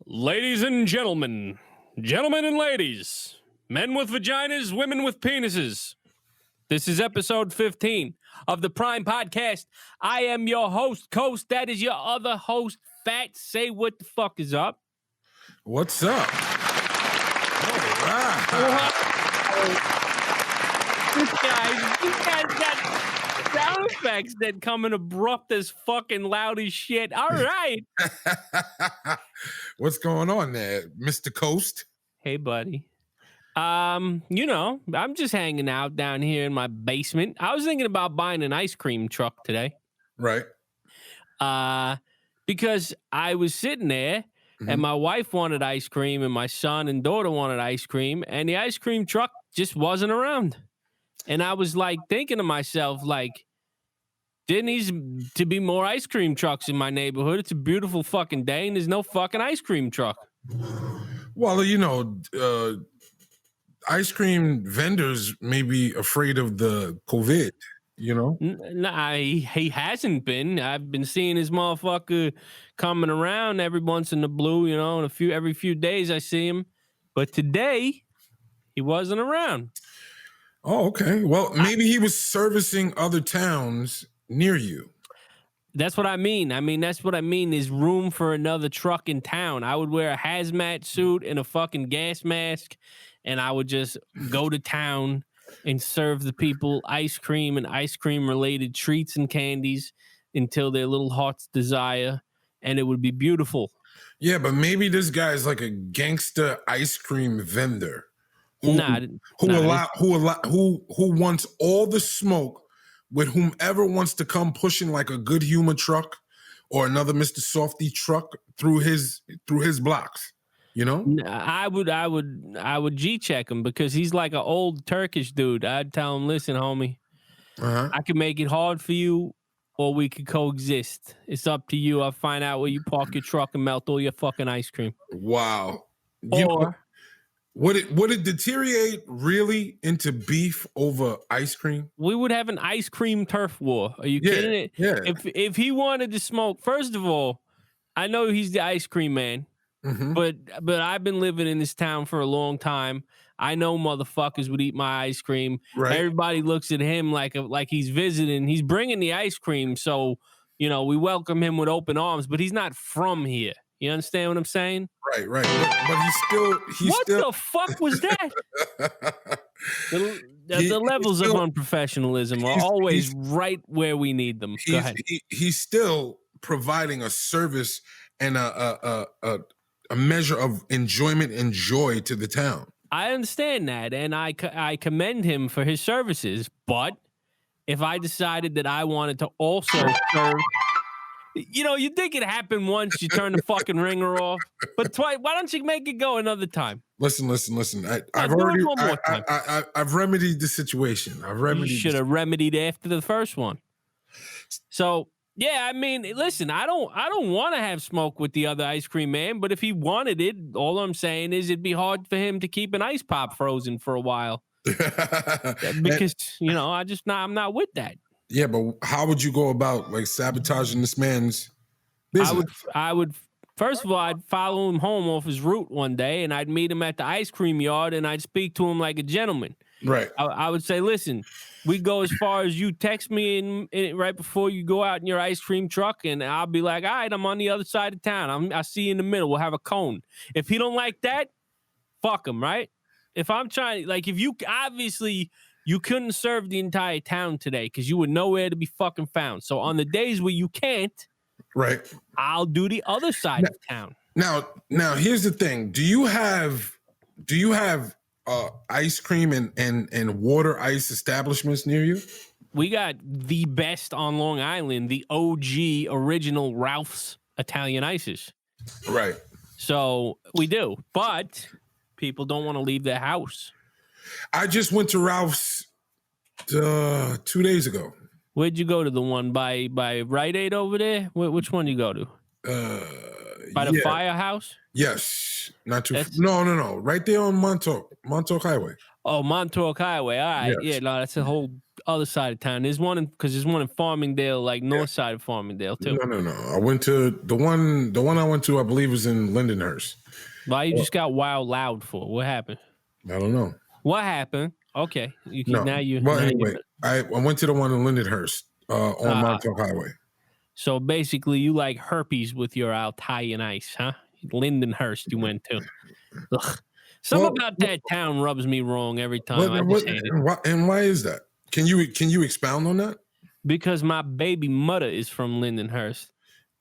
Ladies and gentlemen, gentlemen and ladies, men with vaginas, women with penises. This is episode 15 of the Prime Podcast. I am your host, Coast. That is your other host, Fatz. Say what the fuck is up. What's up? You guys got sound effects that come in abrupt as fucking loud as shit. All right. What's going on there, Mr. Coast? Hey, buddy. I'm just hanging out down here in my basement. I was thinking about buying an ice cream truck today. Right. Because I was sitting there and my wife wanted ice cream and my son and daughter wanted ice cream and the ice cream truck just wasn't around. And I was like thinking to myself, like, there needs to be more ice cream trucks in my neighborhood. It's a beautiful fucking day and there's no fucking ice cream truck. Well, ice cream vendors may be afraid of the COVID, He hasn't been. I've been seeing his motherfucker coming around every once in the blue, and every few days I see him. But today, he wasn't around. Oh, okay. Well, maybe he was servicing other towns near you. That's what I mean. That's what I mean. There's room for another truck in town. I would wear a hazmat suit and a fucking gas mask, and I would just go to town and serve the people ice cream and ice cream-related treats and candies until their little heart's desire, and it would be beautiful. Yeah, but maybe this guy's like a gangster ice cream vendor who wants all the smoke with whomever wants to come pushing like a good humor truck or another Mr. Softy truck through his blocks. I would G-check him because he's like an old Turkish dude. I'd tell him, listen, homie, I can make it hard for you or we could coexist. It's up to you. I'll find out where you park your truck and melt all your fucking ice cream. Wow. Would it deteriorate really into beef over ice cream? We would have an ice cream turf war. Are you kidding it? Yeah. If he wanted to smoke, first of all, I know he's the ice cream man. But I've been living in this town for a long time. I know motherfuckers would eat my ice cream. Right. Everybody looks at him like he's visiting. He's bringing the ice cream, so we welcome him with open arms. But he's not from here. You understand what I'm saying? Right. But he's still. The fuck was that? The levels of unprofessionalism are always right where we need them. Go ahead. He's still providing a service and a measure of enjoyment and joy to the town. I understand that, and I commend him for his services. But if I decided that I wanted to also serve, you think it happened once, you turn the fucking ringer off, but twice. Why don't you make it go another time? Listen. I've remedied the situation. You should have remedied after the first one. So. Yeah, listen, I don't want to have smoke with the other ice cream man, but if he wanted it, all I'm saying is it'd be hard for him to keep an ice pop frozen for a while. Because, I'm not with that. Yeah, but how would you go about sabotaging this man's business? I would first of all, I'd follow him home off his route one day and I'd meet him at the ice cream yard and I'd speak to him like a gentleman. Right. I would say, listen, we go as far as you text me in right before you go out in your ice cream truck, and I'll be like, all right, I'm on the other side of town. I'll see you in the middle. We'll have a cone. If he don't like that, fuck him, right? If I'm trying, if you obviously you couldn't serve the entire town today because you were nowhere to be fucking found. So on the days where you can't, right, I'll do the other side of town. Now, here's the thing. Do you have ice cream and water ice establishments near you? We got the best on Long Island, the OG original Ralph's Italian ices. Right. So we do, but people don't want to leave their house. I just went to Ralph's 2 days ago. Where'd you go to? The one by Rite Aid over there? Which one you go to? By the firehouse? Yes. Not too. No. Right there on Montauk Highway. Oh, Montauk Highway. All right. Yes. Yeah, no, that's a whole other side of town? There's one because there's one in Farmingdale, like north side of Farmingdale too. No. I went to the one I went to, I believe, was in Lindenhurst. Why you just got wild loud for? What happened? I don't know. What happened? Okay, you can No. Well, anyway, you're... I went to the one in Lindenhurst on Montauk Highway. So basically, you like herpes with your Italian ice, huh? Lindenhurst, you went to. Ugh. Something about that town rubs me wrong every time. I just hate it. And why is that? Can you expound on that? Because my baby mother is from Lindenhurst,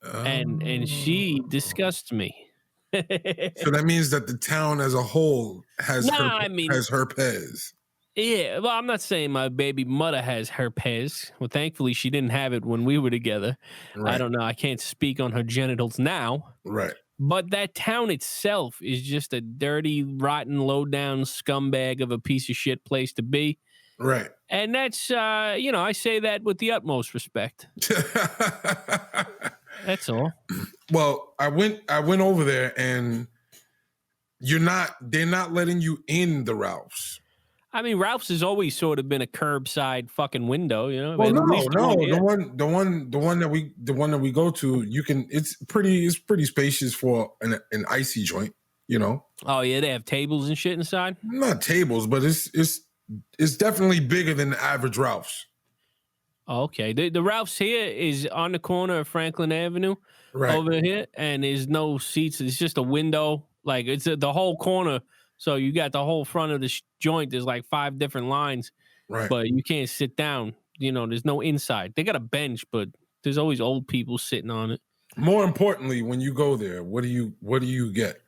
and she disgusts me. So that means that the town as a whole has has herpes. Yeah, well, I'm not saying my baby mother has herpes. Well, thankfully, she didn't have it when we were together. Right. I don't know. I can't speak on her genitals now. Right. But that town itself is just a dirty, rotten, low-down scumbag of a piece of shit place to be. Right. And that's, I say that with the utmost respect. That's all. Well, I went over there, and they're not letting you in the Ralph's. I mean, Ralph's has always sort of been a curbside fucking window, you know. Well, no. The one that we go to, you can. It's pretty spacious for an icy joint, you know. Oh yeah, they have tables and shit inside. Not tables, but it's definitely bigger than the average Ralph's. Oh, okay, the Ralph's here is on the corner of Franklin Avenue, right over here, and there's no seats. It's just a window, like it's the whole corner. So you got the whole front of the joint. There's like 5 different lines, right? But you can't sit down. You know, there's no inside. They got a bench, but there's always old people sitting on it. More importantly, when you go there, what do you get?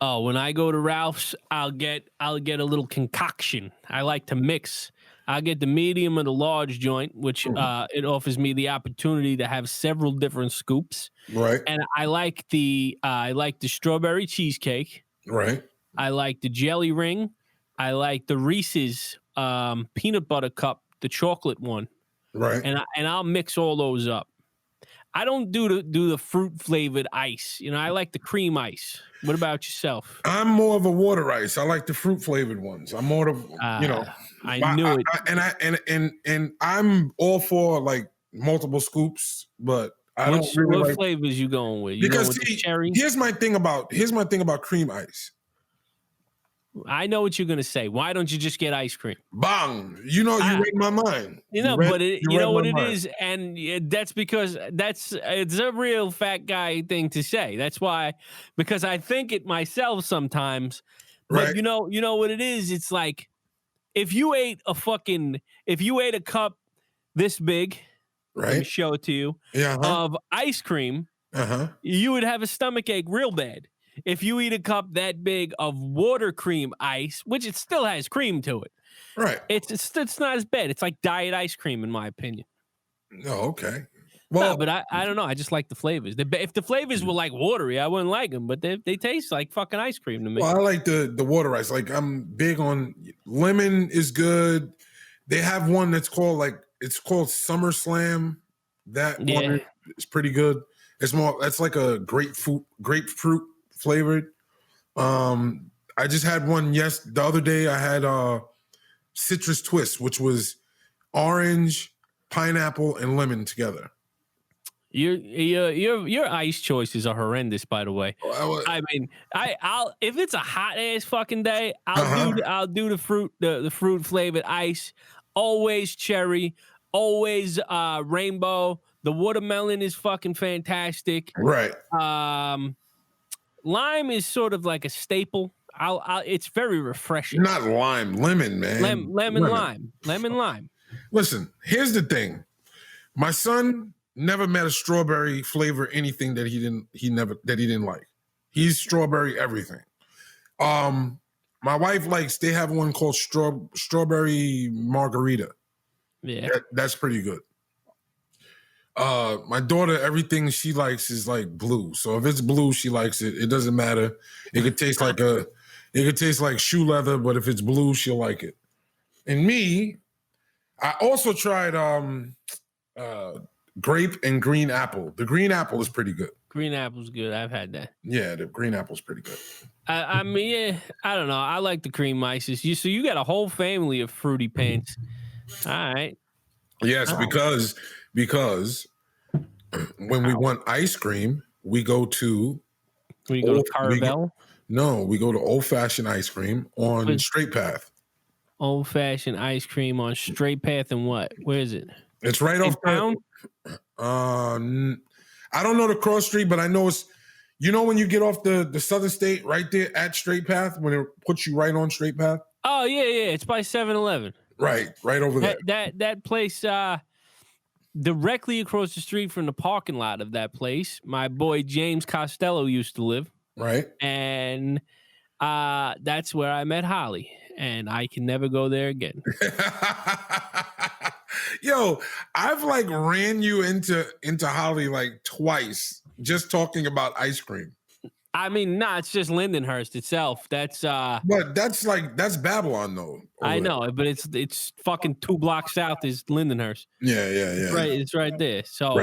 Oh, when I go to Ralph's, I'll get a little concoction. I like to mix. I'll get the medium or the large joint, which it offers me the opportunity to have several different scoops. Right. And I like the strawberry cheesecake. Right. I like the jelly ring. I like the Reese's peanut butter cup, the chocolate one. Right. And I'll mix all those up. I don't do the fruit flavored ice. You know, I like the cream ice. What about yourself? I'm more of a water ice. I like the fruit flavored ones. I'm more of I knew it. And I'm all for like multiple scoops, but I don't really what flavors you going with? Because cherry? Here's my thing about cream ice. I know what you're gonna say. Why don't you just get ice cream? Bang! You read my mind. You know what it is, and that's because it's a real fat guy thing to say. That's why, because I think it myself sometimes. But right. you know what it is. It's like if you ate a cup this big, right? Let me show it to you. Yeah. Of ice cream, you would have a stomach ache real bad. If you eat a cup that big of water cream ice, which it still has cream to it, right? It's not as bad. It's like diet ice cream, in my opinion. Oh, okay. Well, no, but I don't know. I just like the flavors. If the flavors were like watery, I wouldn't like them. But they taste like fucking ice cream to me. Well, I like the water ice. Like I'm big on lemon is good. They have one that's called Summer Slam. That one is pretty good. That's like a grapefruit flavored. I just had one the other day. I had citrus twist, which was orange, pineapple, and lemon together. Your ice choices are horrendous, by the way. I mean, I'll if it's a hot ass fucking day, I'll do the fruit flavored ice. Always cherry, always rainbow. The watermelon is fucking fantastic. Right. Lime is sort of like a staple. It's very refreshing. Not lime, lemon, man. Lemon lime. Listen, here's the thing. My son never met a strawberry flavor anything that he didn't like. He's strawberry everything. My wife they have one called strawberry margarita. Yeah. That's pretty good. My daughter, everything she likes is like blue. So if it's blue, she likes it. It doesn't matter. It could taste like shoe leather, but if it's blue, she'll like it. And me, I also tried grape and green apple. The green apple is pretty good. Green apple's good. I've had that. Yeah, the green apple's pretty good. I mean, I don't know. I like the cream ices. So you got a whole family of fruity pants. All right. Yes, because when we want ice cream, we go to We go to Carvel. we go to Old Fashioned Ice Cream on Straight Path. Old Fashioned ice cream on Straight Path and what? Where is it? It's right off town. I don't know the cross street, but I know it's. You know when you get off the Southern State right there at Straight Path when it puts you right on Straight Path. Oh yeah. It's by 7-Eleven. Right over there. That place. Directly across the street from the parking lot of that place, my boy James Costello used to live. Right. And that's where I met Holly. And I can never go there again. Yo, I've like ran you into Holly like twice just talking about ice cream. I mean, it's just Lindenhurst itself. That's but that's Babylon though. I know, but it's fucking 2 blocks south is Lindenhurst. Yeah. Right, it's right there. So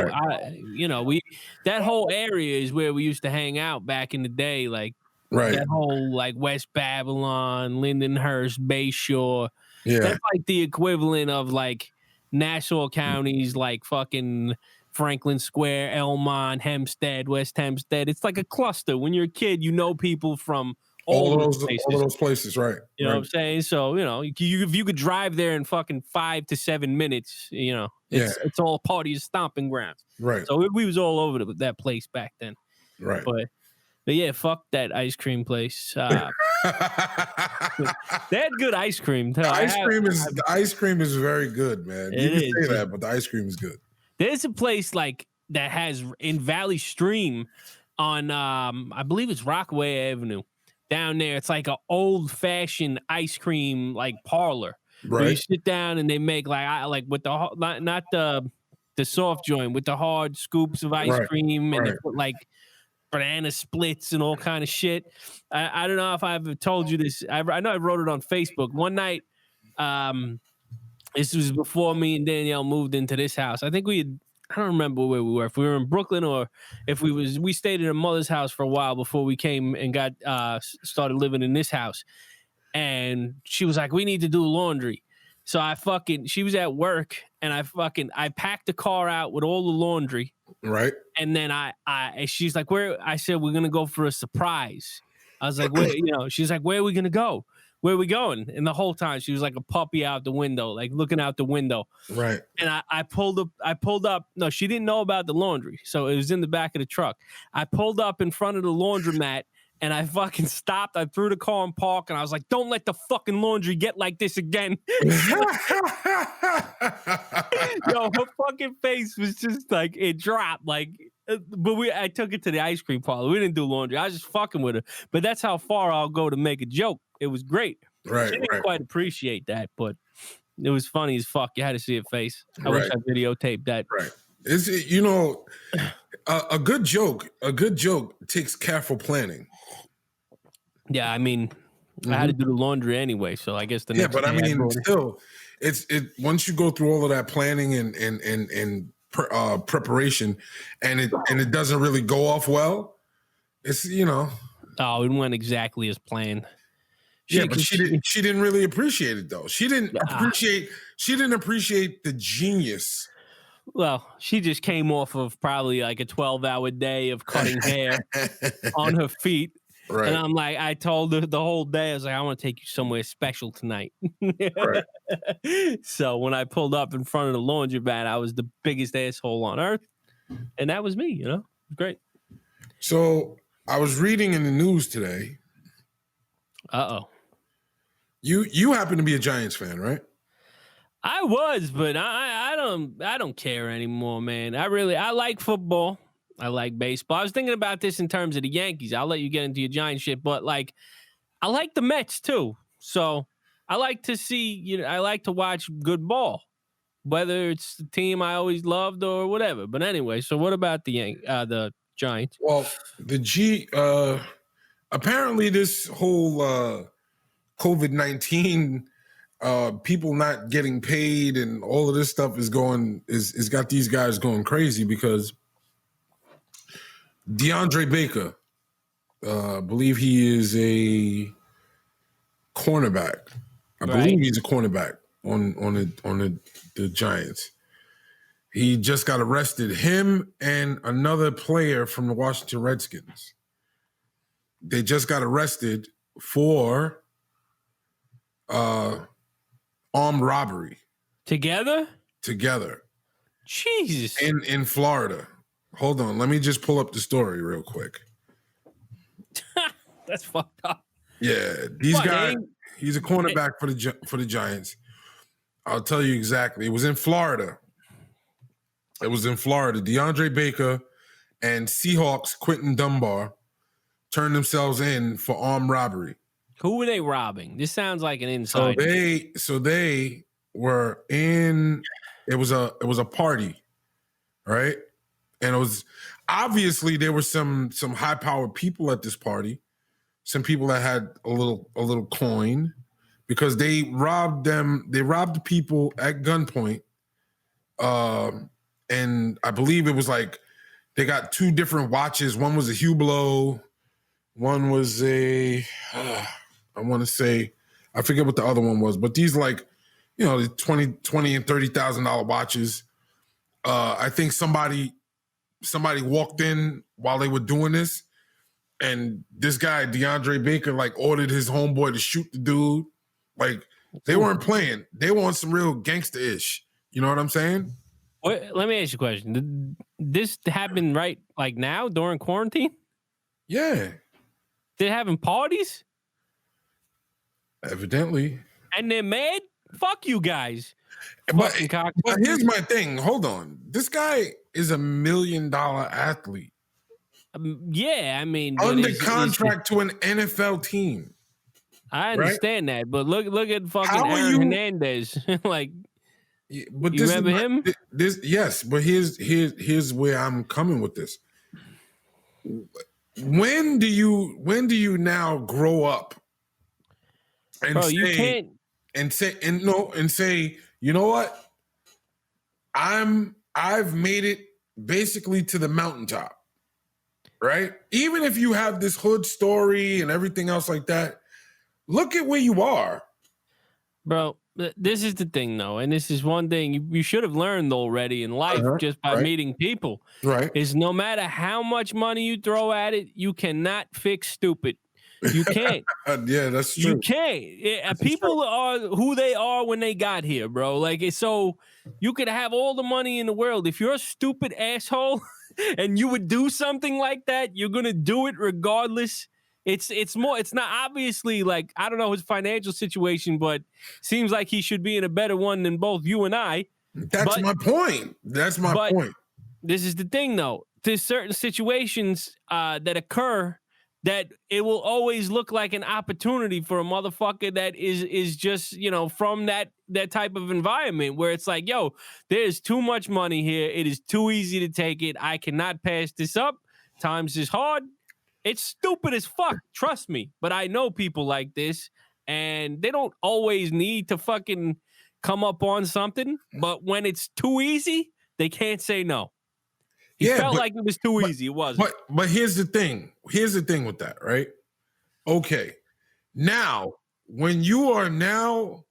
that whole area is where we used to hang out back in the day, like that whole like West Babylon, Lindenhurst, Bayshore. Yeah. That's like the equivalent of like Nassau counties, like fucking Franklin Square, Elmont, Hempstead, West Hempstead. It's like a cluster. When you're a kid, you know people from all of those places, right? You know what I'm saying? So if you could drive there in fucking 5 to 7 minutes, it's all part of your stomping grounds, right? So we was all over that place back then, right? But yeah, fuck that ice cream place. They had good ice cream. The ice cream is very good, man. You can say that, but the ice cream is good. There's a place like that has in Valley Stream on I believe it's Rockaway Avenue down there. It's like an old fashioned ice cream like parlor. Right. Where you sit down and they make like with the not the soft joint, with the hard scoops of ice cream and they put like banana splits and all kind of shit. I don't know if I've told you this. I know I wrote it on Facebook one night. This was before me and Danielle moved into this house. I think I don't remember where we were. If we were in Brooklyn or if we stayed at a mother's house for a while before we came and got started living in this house. And she was like, we need to do laundry. So she was at work and I packed the car out with all the laundry. Right. And then she's like, I said, we're going to go for a surprise. I was like, she's like, where are we going to go? Where are we going? And the whole time she was like a puppy out the window, like looking out the window. Right. And I pulled up. No, she didn't know about the laundry. So it was in the back of the truck. I pulled up in front of the laundromat and I fucking stopped. I threw the car in park and I was like, don't let the fucking laundry get like this again. Yo, her fucking face was just like, it dropped. Like, but I took it to the ice cream parlor. We didn't do laundry. I was just fucking with her. But that's how far I'll go to make a joke. It was great. Right. She didn't quite appreciate that, but it was funny as fuck. You had to see her face. I wish I videotaped that. Right. Is it, a good joke takes careful planning. Yeah, I mean, I had to do the laundry anyway, so I guess the next but I mean, still, it's once you go through all of that planning and preparation, and it doesn't really go off well. It's Oh, it went exactly as planned. She didn't really appreciate it though. She didn't appreciate the genius. Well, she just came off of probably like a 12-hour day of cutting hair on her feet. Right. And I'm like, I told her the whole day, I was like, I want to take you somewhere special tonight. Right. So when I pulled up in front of the laundromat, I was the biggest asshole on earth. And that was me, Great. So I was reading in the news today. Uh-oh. You happen to be a Giants fan, right? I was, but I don't care anymore, man. I like football. I like baseball. I was thinking about this in terms of the Yankees. I'll let you get into your Giant shit, but like, I like the Mets too. So I like to see, I like to watch good ball, whether it's the team I always loved or whatever. But anyway, so what about the Giants? Well, apparently this whole COVID-19, people not getting paid and all of this stuff is got these guys going crazy because DeAndre Baker, I believe he is a cornerback. I believe he's a cornerback. the Giants. He just got arrested. Him and another player from the Washington Redskins. They just got arrested for armed robbery. Together. Jesus. In Florida. Hold on. Let me just pull up the story real quick. That's fucked up. Yeah. These guys, he's a cornerback for the Giants. I'll tell you exactly. It was in Florida. DeAndre Baker and Seahawks Quentin Dunbar turned themselves in for armed robbery. Who were they robbing? This sounds like an inside. So they were in. It was a party, right? And it was obviously there were some high powered people at this party. Some people that had a little coin, because they robbed them. They robbed the people at gunpoint. And I believe it was like they got two different watches. One was a Hublot. One was I want to say, I forget what the other one was, but these like, the $20 and $30,000 watches. I think somebody walked in while they were doing this, and this guy, DeAndre Baker, like ordered his homeboy to shoot the dude. Like they weren't playing. They were on some real gangster-ish. You know what I'm saying? Let me ask you a question. Did this happen right like now during quarantine? Yeah. They're having parties? Evidently. And they're mad? Fuck you guys. But here's my thing. Hold on. This guy is $1 million athlete. Yeah, I mean, under contract to an NFL team. I understand that, but look at fucking Aaron Hernandez. Like, but you remember him? Yes, but here's where I'm coming with this. When do you now grow up and say, you know what? I've made it basically to the mountaintop, right? Even if you have this hood story and everything else like that, look at where you are. Bro, this is the thing, though, and this is one thing you should have learned already in life just by meeting people. Right. Is no matter how much money you throw at it, you cannot fix stupid. You can't. Yeah, that's true. You can't. People are who they are when they got here, bro. Like, so you could have all the money in the world. If you're a stupid asshole and you would do something like that, you're going to do it regardless. It's not obviously like, I don't know his financial situation, but seems like he should be in a better one than both you and I. That's my point. That's my point. This is the thing, though. There's certain situations that occur that it will always look like an opportunity for a motherfucker that is just, from that type of environment where it's like, yo, there's too much money here. It is too easy to take it. I cannot pass this up. Times is hard. It's stupid as fuck, trust me. But I know people like this, and they don't always need to fucking come up on something. But when it's too easy, they can't say no. He felt like it was too easy. It wasn't. But here's the thing. Here's the thing with that, right? Okay. Now, when you are now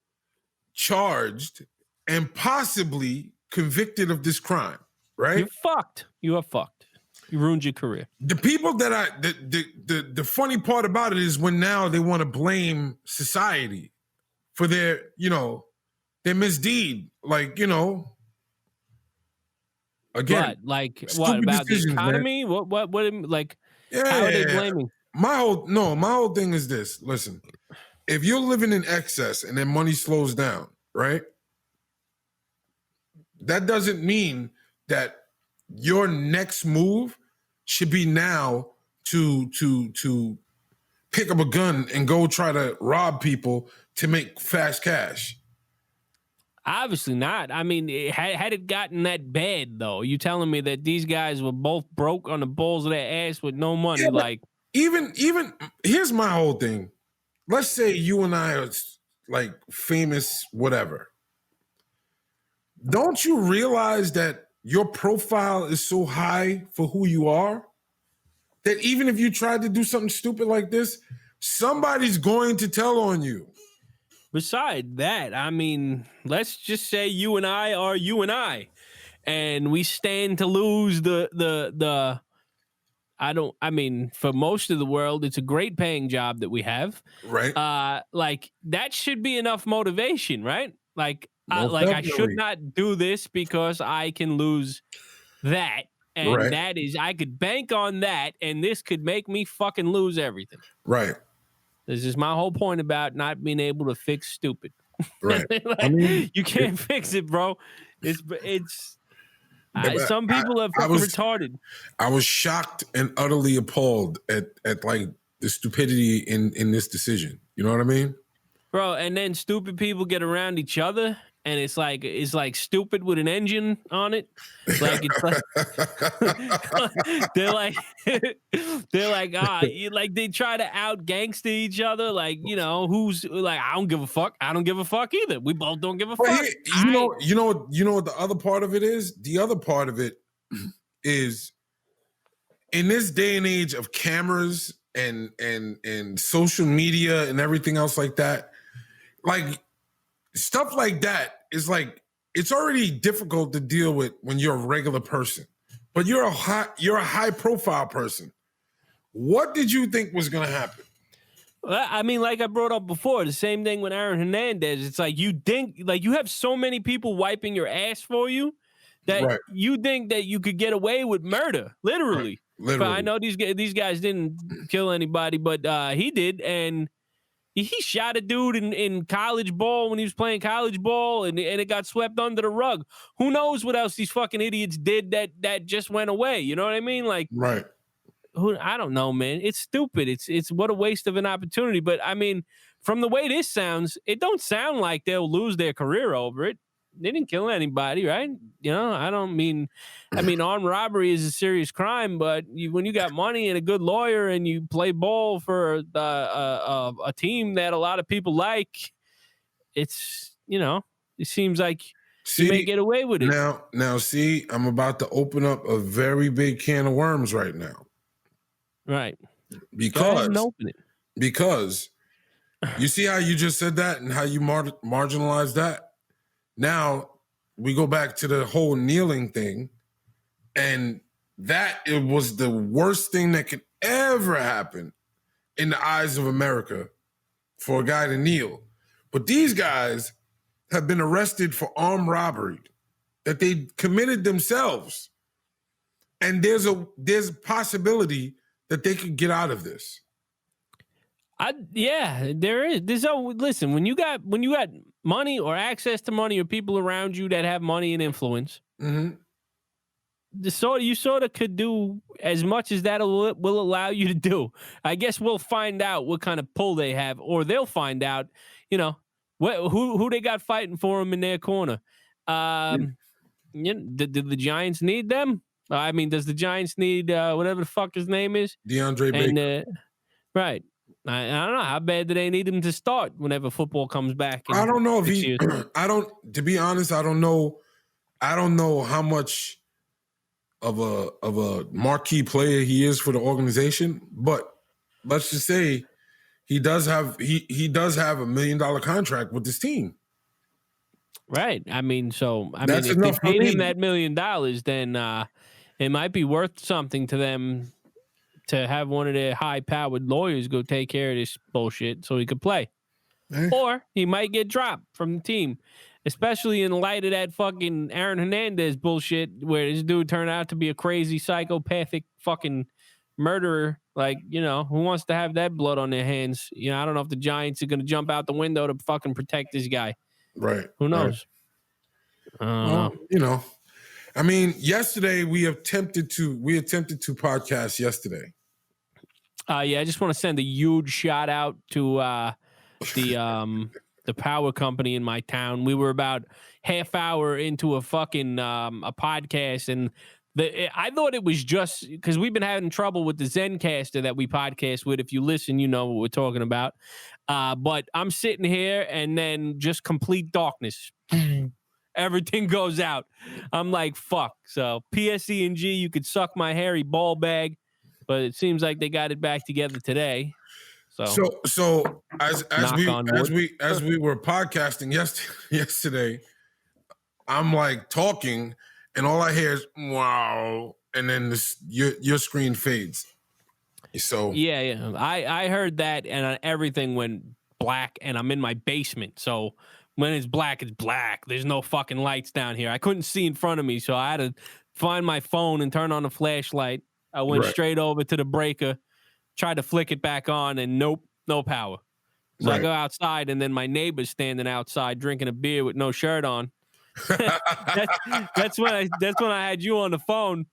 charged and possibly convicted of this crime, right? You're fucked. You are fucked. You ruined your career. The people that the funny part about it is when now they want to blame society for their misdeed. Like, again, what about the economy? Man. What like, how are they blaming? My whole thing is this. Listen, if you're living in excess and then money slows down, right? That doesn't mean that your next move should be now to pick up a gun and go try to rob people to make fast cash. Obviously not. I mean, had it gotten that bad, though, you telling me that these guys were both broke on the balls of their ass with no money? Yeah, even here's my whole thing. Let's say you and I are like famous, whatever. Don't you realize that your profile is so high for who you are that even if you tried to do something stupid like this, somebody's going to tell on you. Beside that, I mean, let's just say you and I are you and I, and we stand to lose the. I mean, for most of the world, it's a great paying job that we have. Right. Like that should be enough motivation, right? Like, Most I should definitely. not do this because I can lose that. And Right. that is, I could bank on that, and this could make me fucking lose everything. Right. This is my whole point about not being able to fix stupid. Right. Like, I mean, you can't fix it, bro. Some people are fucking retarded. I was shocked and utterly appalled at like the stupidity in this decision. You know what I mean? Bro, and then stupid people get around each other, and it's like stupid with an engine on it. Like it's like they're like like they try to out gangster each other. Like, you know, who's like, I don't give a fuck. I don't give a fuck either. We both don't give a fuck. You know what the other part of it is? The other part of it is in this day and age of cameras and social media and everything else like that. Like stuff like that is like, it's already difficult to deal with when you're a regular person, but you're a high profile person. What did you think was going to happen? I mean, like I brought up before, the same thing with Aaron Hernandez. It's like you think, like you have so many people wiping your ass for you that you think that you could get away with murder, literally. Literally. But I know these guys didn't kill anybody, but he did, and he shot a dude in college ball when he was playing college ball, and it got swept under the rug. Who knows what else these fucking idiots did that just went away? You know what I mean? Like, right. I don't know, man. It's stupid. It's what a waste of an opportunity. But I mean, from the way this sounds, it don't sound like they'll lose their career over it. They didn't kill anybody, right? You know, I mean, armed robbery is a serious crime, but when you got money and a good lawyer and you play ball for a team that a lot of people like, it's, you know, it seems like you may get away with it. Now, see, I'm about to open up a very big can of worms right now. Right. Because open it. Because you see how you just said that and how you marginalized that? Now we go back to the whole kneeling thing, and that it was the worst thing that could ever happen in the eyes of America for a guy to kneel. But these guys have been arrested for armed robbery that they committed themselves. And there's a possibility that they could get out of this. There is. Listen, when you got money or access to money or people around you that have money and influence, you sort of could do as much as that will allow you to do. I guess we'll find out what kind of pull they have, or they'll find out, you know, who they got fighting for them in their corner. Did the Giants need them? I mean, does the Giants need whatever the fuck his name is? DeAndre Baker. Right. I don't know. How bad do they need him to start whenever football comes back? I don't know if he. To be honest, I don't know. I don't know how much of a marquee player he is for the organization, but let's just say he does have $1 million contract with this team. Right. I mean, if enough they paid him that $1 million, then it might be worth something to them to have one of their high-powered lawyers go take care of this bullshit so he could play. Or he might get dropped from the team, especially in light of that fucking Aaron Hernandez bullshit where this dude turned out to be a crazy, psychopathic fucking murderer. Like, you know, who wants to have that blood on their hands? You know, I don't know if the Giants are going to jump out the window to fucking protect this guy. Right. Who knows? Right. You know, I mean, yesterday we attempted to podcast yesterday. I just want to send a huge shout out to the power company in my town. We were about half hour into a fucking a podcast, and I thought it was just because we've been having trouble with the Zencaster that we podcast with. If you listen, you know what we're talking about. But I'm sitting here, and then just complete darkness. Everything goes out. I'm like, fuck. So PSE&G, you could suck my hairy ball bag, but it seems like they got it back together today. So as knock on wood. we were podcasting yesterday, I'm like talking, and all I hear is wow, and then your screen fades. So yeah, I heard that, and everything went black, and I'm in my basement, so when it's black, it's black. There's no fucking lights down here. I couldn't see in front of me, so I had to find my phone and turn on the flashlight. I went straight over to the breaker, tried to flick it back on, and nope, no power. So I go outside, and then my neighbor's standing outside drinking a beer with no shirt on. that's when I had you on the phone.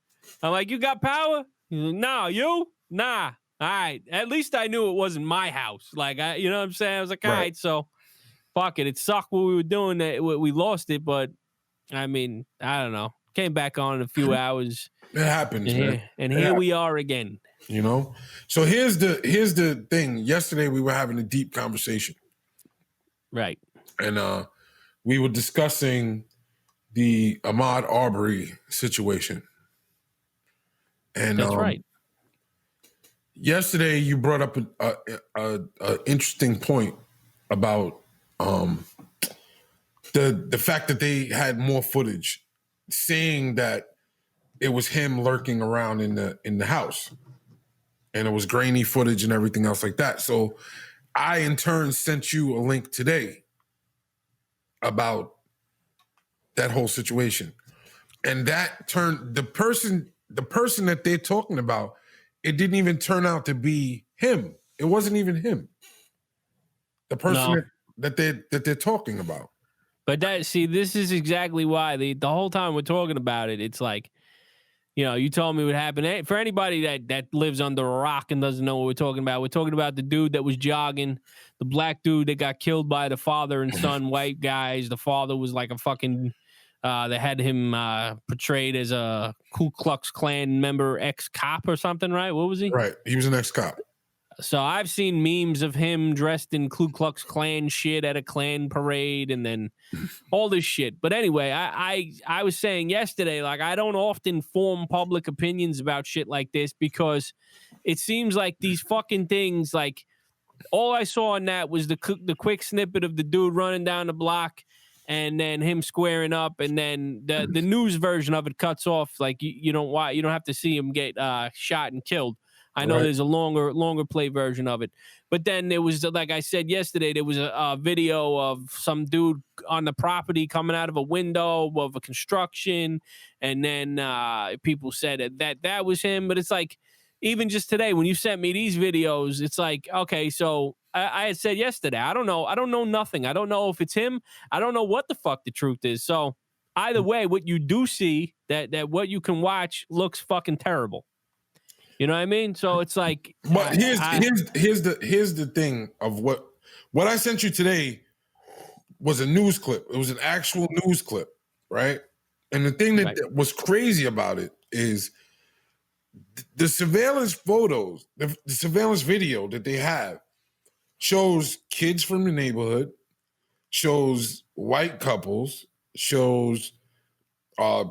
I'm like, you got power? No, you? Nah. All right. At least I knew it wasn't my house. Like, you know what I'm saying? I was like, all right, so fuck it. It sucked what we were doing. That we lost it, but I mean, I don't know. Came back on in a few hours. It happens, man. Here we are again. You know. So here's the thing. Yesterday we were having a deep conversation, right? And we were discussing the Ahmaud Arbery situation. And that's right. Yesterday you brought up a interesting point about the fact that they had more footage saying that it was him lurking around in the house, and it was grainy footage and everything else like that. So I in turn sent you a link today about that whole situation, and that turned the person that they're talking about, it didn't even turn out to be him. It wasn't even him. The person that they're talking about. But this is exactly why the whole time we're talking about it, it's like, you know, you told me what happened. For anybody that lives under a rock and doesn't know what we're talking about the dude that was jogging, the black dude that got killed by the father and son, white guys. The father was like a fucking, they had him portrayed as a Ku Klux Klan member, ex-cop or something, right? What was he? Right. He was an ex-cop. So I've seen memes of him dressed in Ku Klux Klan shit at a Klan parade and then all this shit. But anyway, I was saying yesterday, like, I don't often form public opinions about shit like this because it seems like these fucking things, like, all I saw in that was the quick snippet of the dude running down the block and then him squaring up, and then the news version of it cuts off. Like, you don't have to see him get shot and killed. I know there's a longer play version of it. But then there was, like I said yesterday, there was a video of some dude on the property coming out of a window of a construction. And then people said that was him. But it's like, even just today, when you sent me these videos, it's like, okay, so I had said yesterday, I don't know nothing. I don't know if it's him. I don't know what the fuck the truth is. So either way, what you do see, that what you can watch looks fucking terrible. You know what I mean? So it's like, but here's the thing of what I sent you today was a news clip. It was an actual news clip, right? And the thing that was crazy about it is the surveillance photos, the surveillance video that they have shows kids from the neighborhood, shows white couples, shows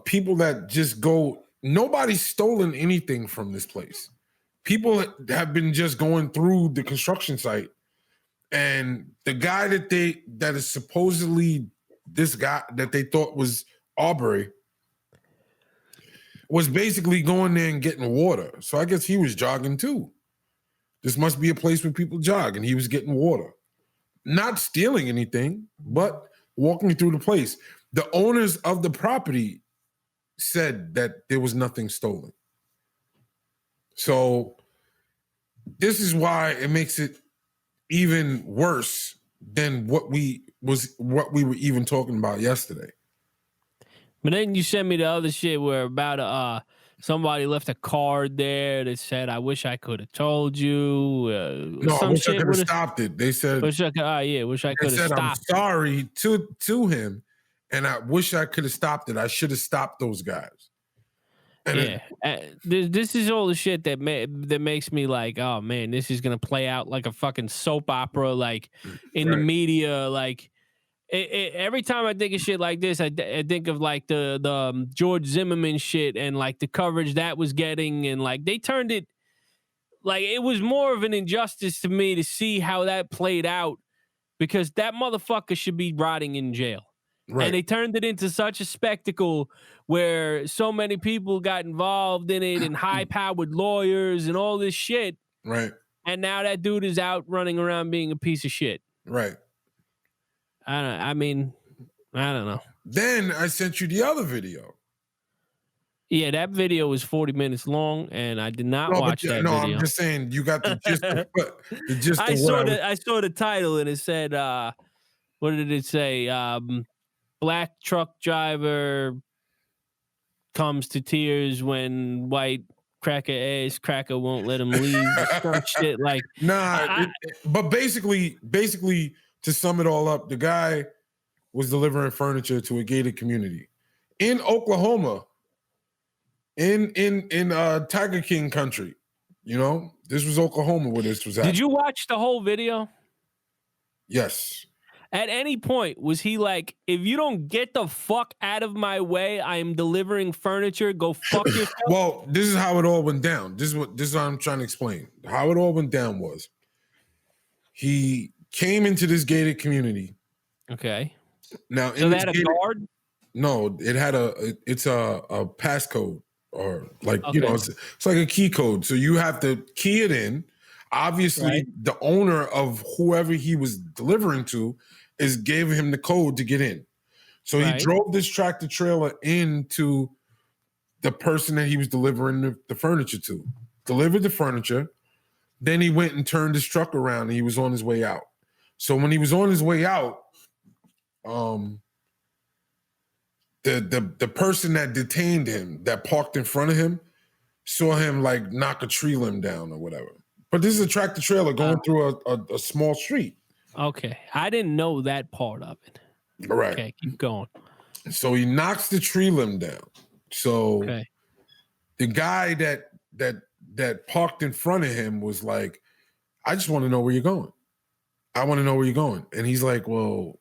people that just go. Nobody's stolen anything from this place. People have been just going through the construction site, and the guy that is supposedly this guy that they thought was Arbery was basically going there and getting water. So I guess he was jogging too. This must be a place where people jog, and he was getting water. Not stealing anything, but walking through the place. The owners of the property said that there was nothing stolen. So this is why it makes it even worse than what we were even talking about yesterday. But then you sent me the other shit where about somebody left a card there that said, "I wish I could have told you." No, I wish I could have stopped it. They said, wish I could have stopped. I'm sorry to him, and I wish I could have stopped it. I should have stopped those guys. And this is all the shit that makes me like, oh man, this is gonna play out like a fucking soap opera, like in the media. Like every time I think of shit like this, I think of like the George Zimmerman shit and like the coverage that was getting, and like they turned it. like it was more of an injustice to me to see how that played out because that motherfucker should be rotting in jail. Right. And they turned it into such a spectacle where so many people got involved in it and high-powered lawyers and all this shit. Right. And now that dude is out running around being a piece of shit. Right. I don't know. Then I sent you the other video. Yeah, that video was 40 minutes long, and I did not watch that video. I'm just saying you got the gist. The gist I saw the title, and it said, what did it say? Black truck driver comes to tears when white cracker won't let him leave. Some shit like but basically to sum it all up, the guy was delivering furniture to a gated community in Oklahoma, in Tiger King country. You know, this was Oklahoma where this was happening. Did you watch the whole video? Yes. At any point, was he like, if you don't get the fuck out of my way, I am delivering furniture, go fuck yourself? Well, this is how it all went down. This is what I'm trying to explain. How it all went down was he came into this gated community. Okay. Now, so they had a guard? No, it had a passcode or like, you know, it's like a key code. So you have to key it in. Obviously, the owner of whoever he was delivering to gave him the code to get in. So he drove this tractor trailer into the person that he was delivering the furniture to, delivered the furniture. Then he went and turned his truck around and he was on his way out. So when he was on his way out, the person that detained him, that parked in front of him, saw him like knock a tree limb down or whatever. But this is a tractor trailer going through a small street. Okay. I didn't know that part of it. All right. Okay, keep going. So he knocks the tree limb down. So the guy that parked in front of him was like, I just want to know where you're going. I want to know where you're going. And he's like, well,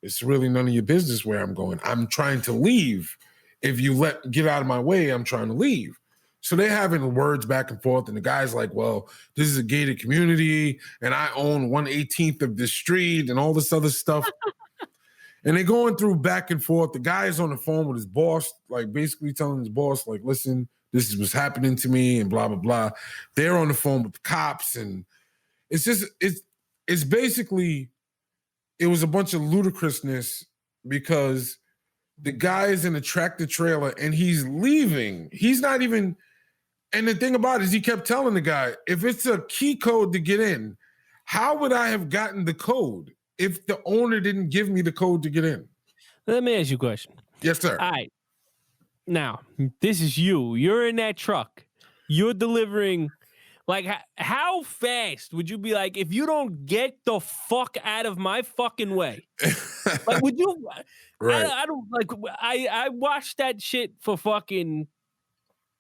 it's really none of your business where I'm going. I'm trying to leave. If you get out of my way, I'm trying to leave. So they're having words back and forth, and the guy's like, well, this is a gated community, and I own 1/18 of this street and all this other stuff. And they're going through back and forth. The guy is on the phone with his boss, like basically telling his boss, like, listen, this is what's happening to me and blah, blah, blah. They're on the phone with the cops, and it's basically, it was a bunch of ludicrousness because the guy is in a tractor trailer and he's leaving. He's not even... And the thing about it is he kept telling the guy, if it's a key code to get in, how would I have gotten the code if the owner didn't give me the code to get in? Let me ask you a question. Yes, sir. All right. Now, this is you. You're in that truck. You're delivering. Like, how fast would you be like, if you don't get the fuck out of my fucking way? Like, would you? Right. I don't like. I watched that shit for fucking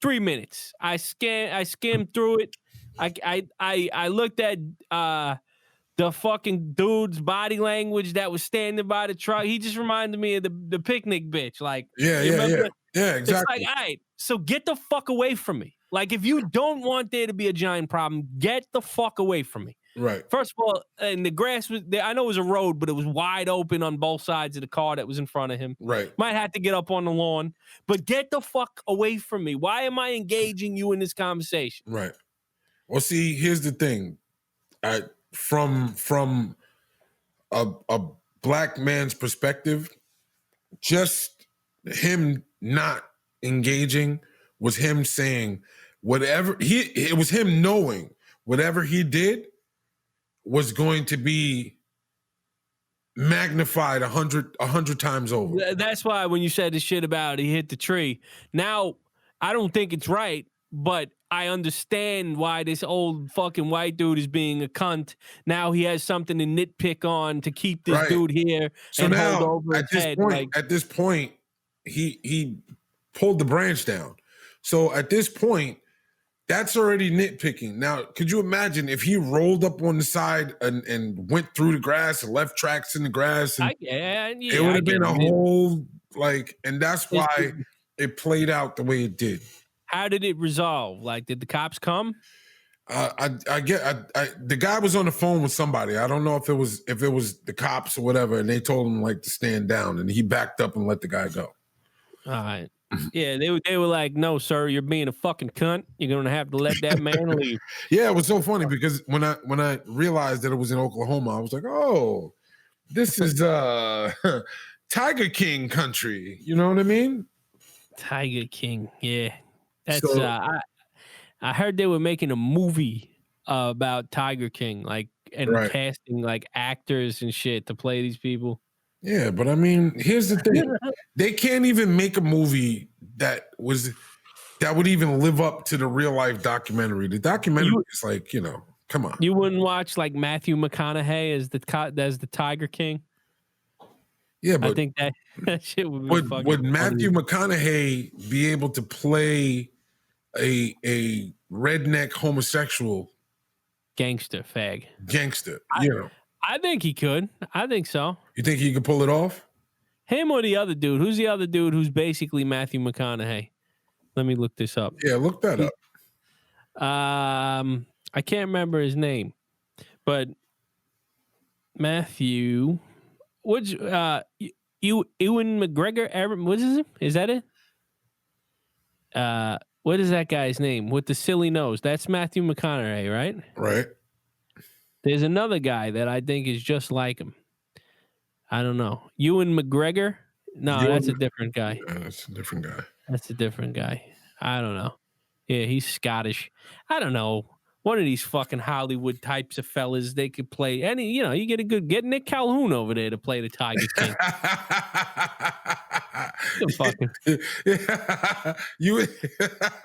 3 minutes. I skimmed through it. I looked at the fucking dude's body language that was standing by the truck. He just reminded me of the picnic bitch. Like, yeah, exactly. It's like, all right, so get the fuck away from me. Like, if you don't want there to be a giant problem, get the fuck away from me. Right. First of all, and the grass was there. I know it was a road, but it was wide open on both sides of the car that was in front of him. Right. Might have to get up on the lawn, but get the fuck away from me. Why am I engaging you in this conversation? Right. Well, see, here's the thing. From a black man's perspective, just him not engaging was him saying it was him knowing whatever he did was going to be magnified 100 times over. That's why when you said the shit about he hit the tree, now I don't think it's right, but I understand why this old fucking white dude is being a cunt. Now he has something to nitpick on to keep this dude here. So and now hold over his head. At this point, he pulled the branch down. So at this point, that's already nitpicking. Now, could you imagine if he rolled up on the side and went through the grass and left tracks in the grass? And it would have been a whole, like, and that's why it played out the way it did. How did it resolve? Like, did the cops come? The guy was on the phone with somebody. I don't know if it was the cops or whatever, and they told him like to stand down, and he backed up and let the guy go. All right. Yeah, they were like, "No, sir, you're being a fucking cunt. You're gonna have to let that man leave." Yeah, it was so funny because when I realized that it was in Oklahoma, I was like, "Oh, this is Tiger King country." You know what I mean? Tiger King. Yeah, that's. So, I heard they were making a movie about Tiger King, like and right. casting like actors and shit to play these people. Yeah, but I mean, here's the thing: they can't even make a movie that would even live up to the real life documentary. The documentary is like, come on. You wouldn't watch like Matthew McConaughey as the Tiger King? Yeah, but I think that shit would be fucking would Matthew McConaughey be able to play a redneck homosexual gangster? I think he could. I think so. You think he could pull it off? Him or the other dude? Who's the other dude who's basically Matthew McConaughey? Let me look this up. Yeah, look that up. I can't remember his name, but Matthew, Ewan McGregor, what's his name? Is that it? What is that guy's name with the silly nose? That's Matthew McConaughey, right? Right. There's another guy that I think is just like him. I don't know. Ewan McGregor? No, that's a different guy. Yeah, that's a different guy. That's a different guy. I don't know. Yeah, he's Scottish. I don't know. One of these fucking Hollywood types of fellas, they could play any, you get Nick Calhoun over there to play the Tiger King.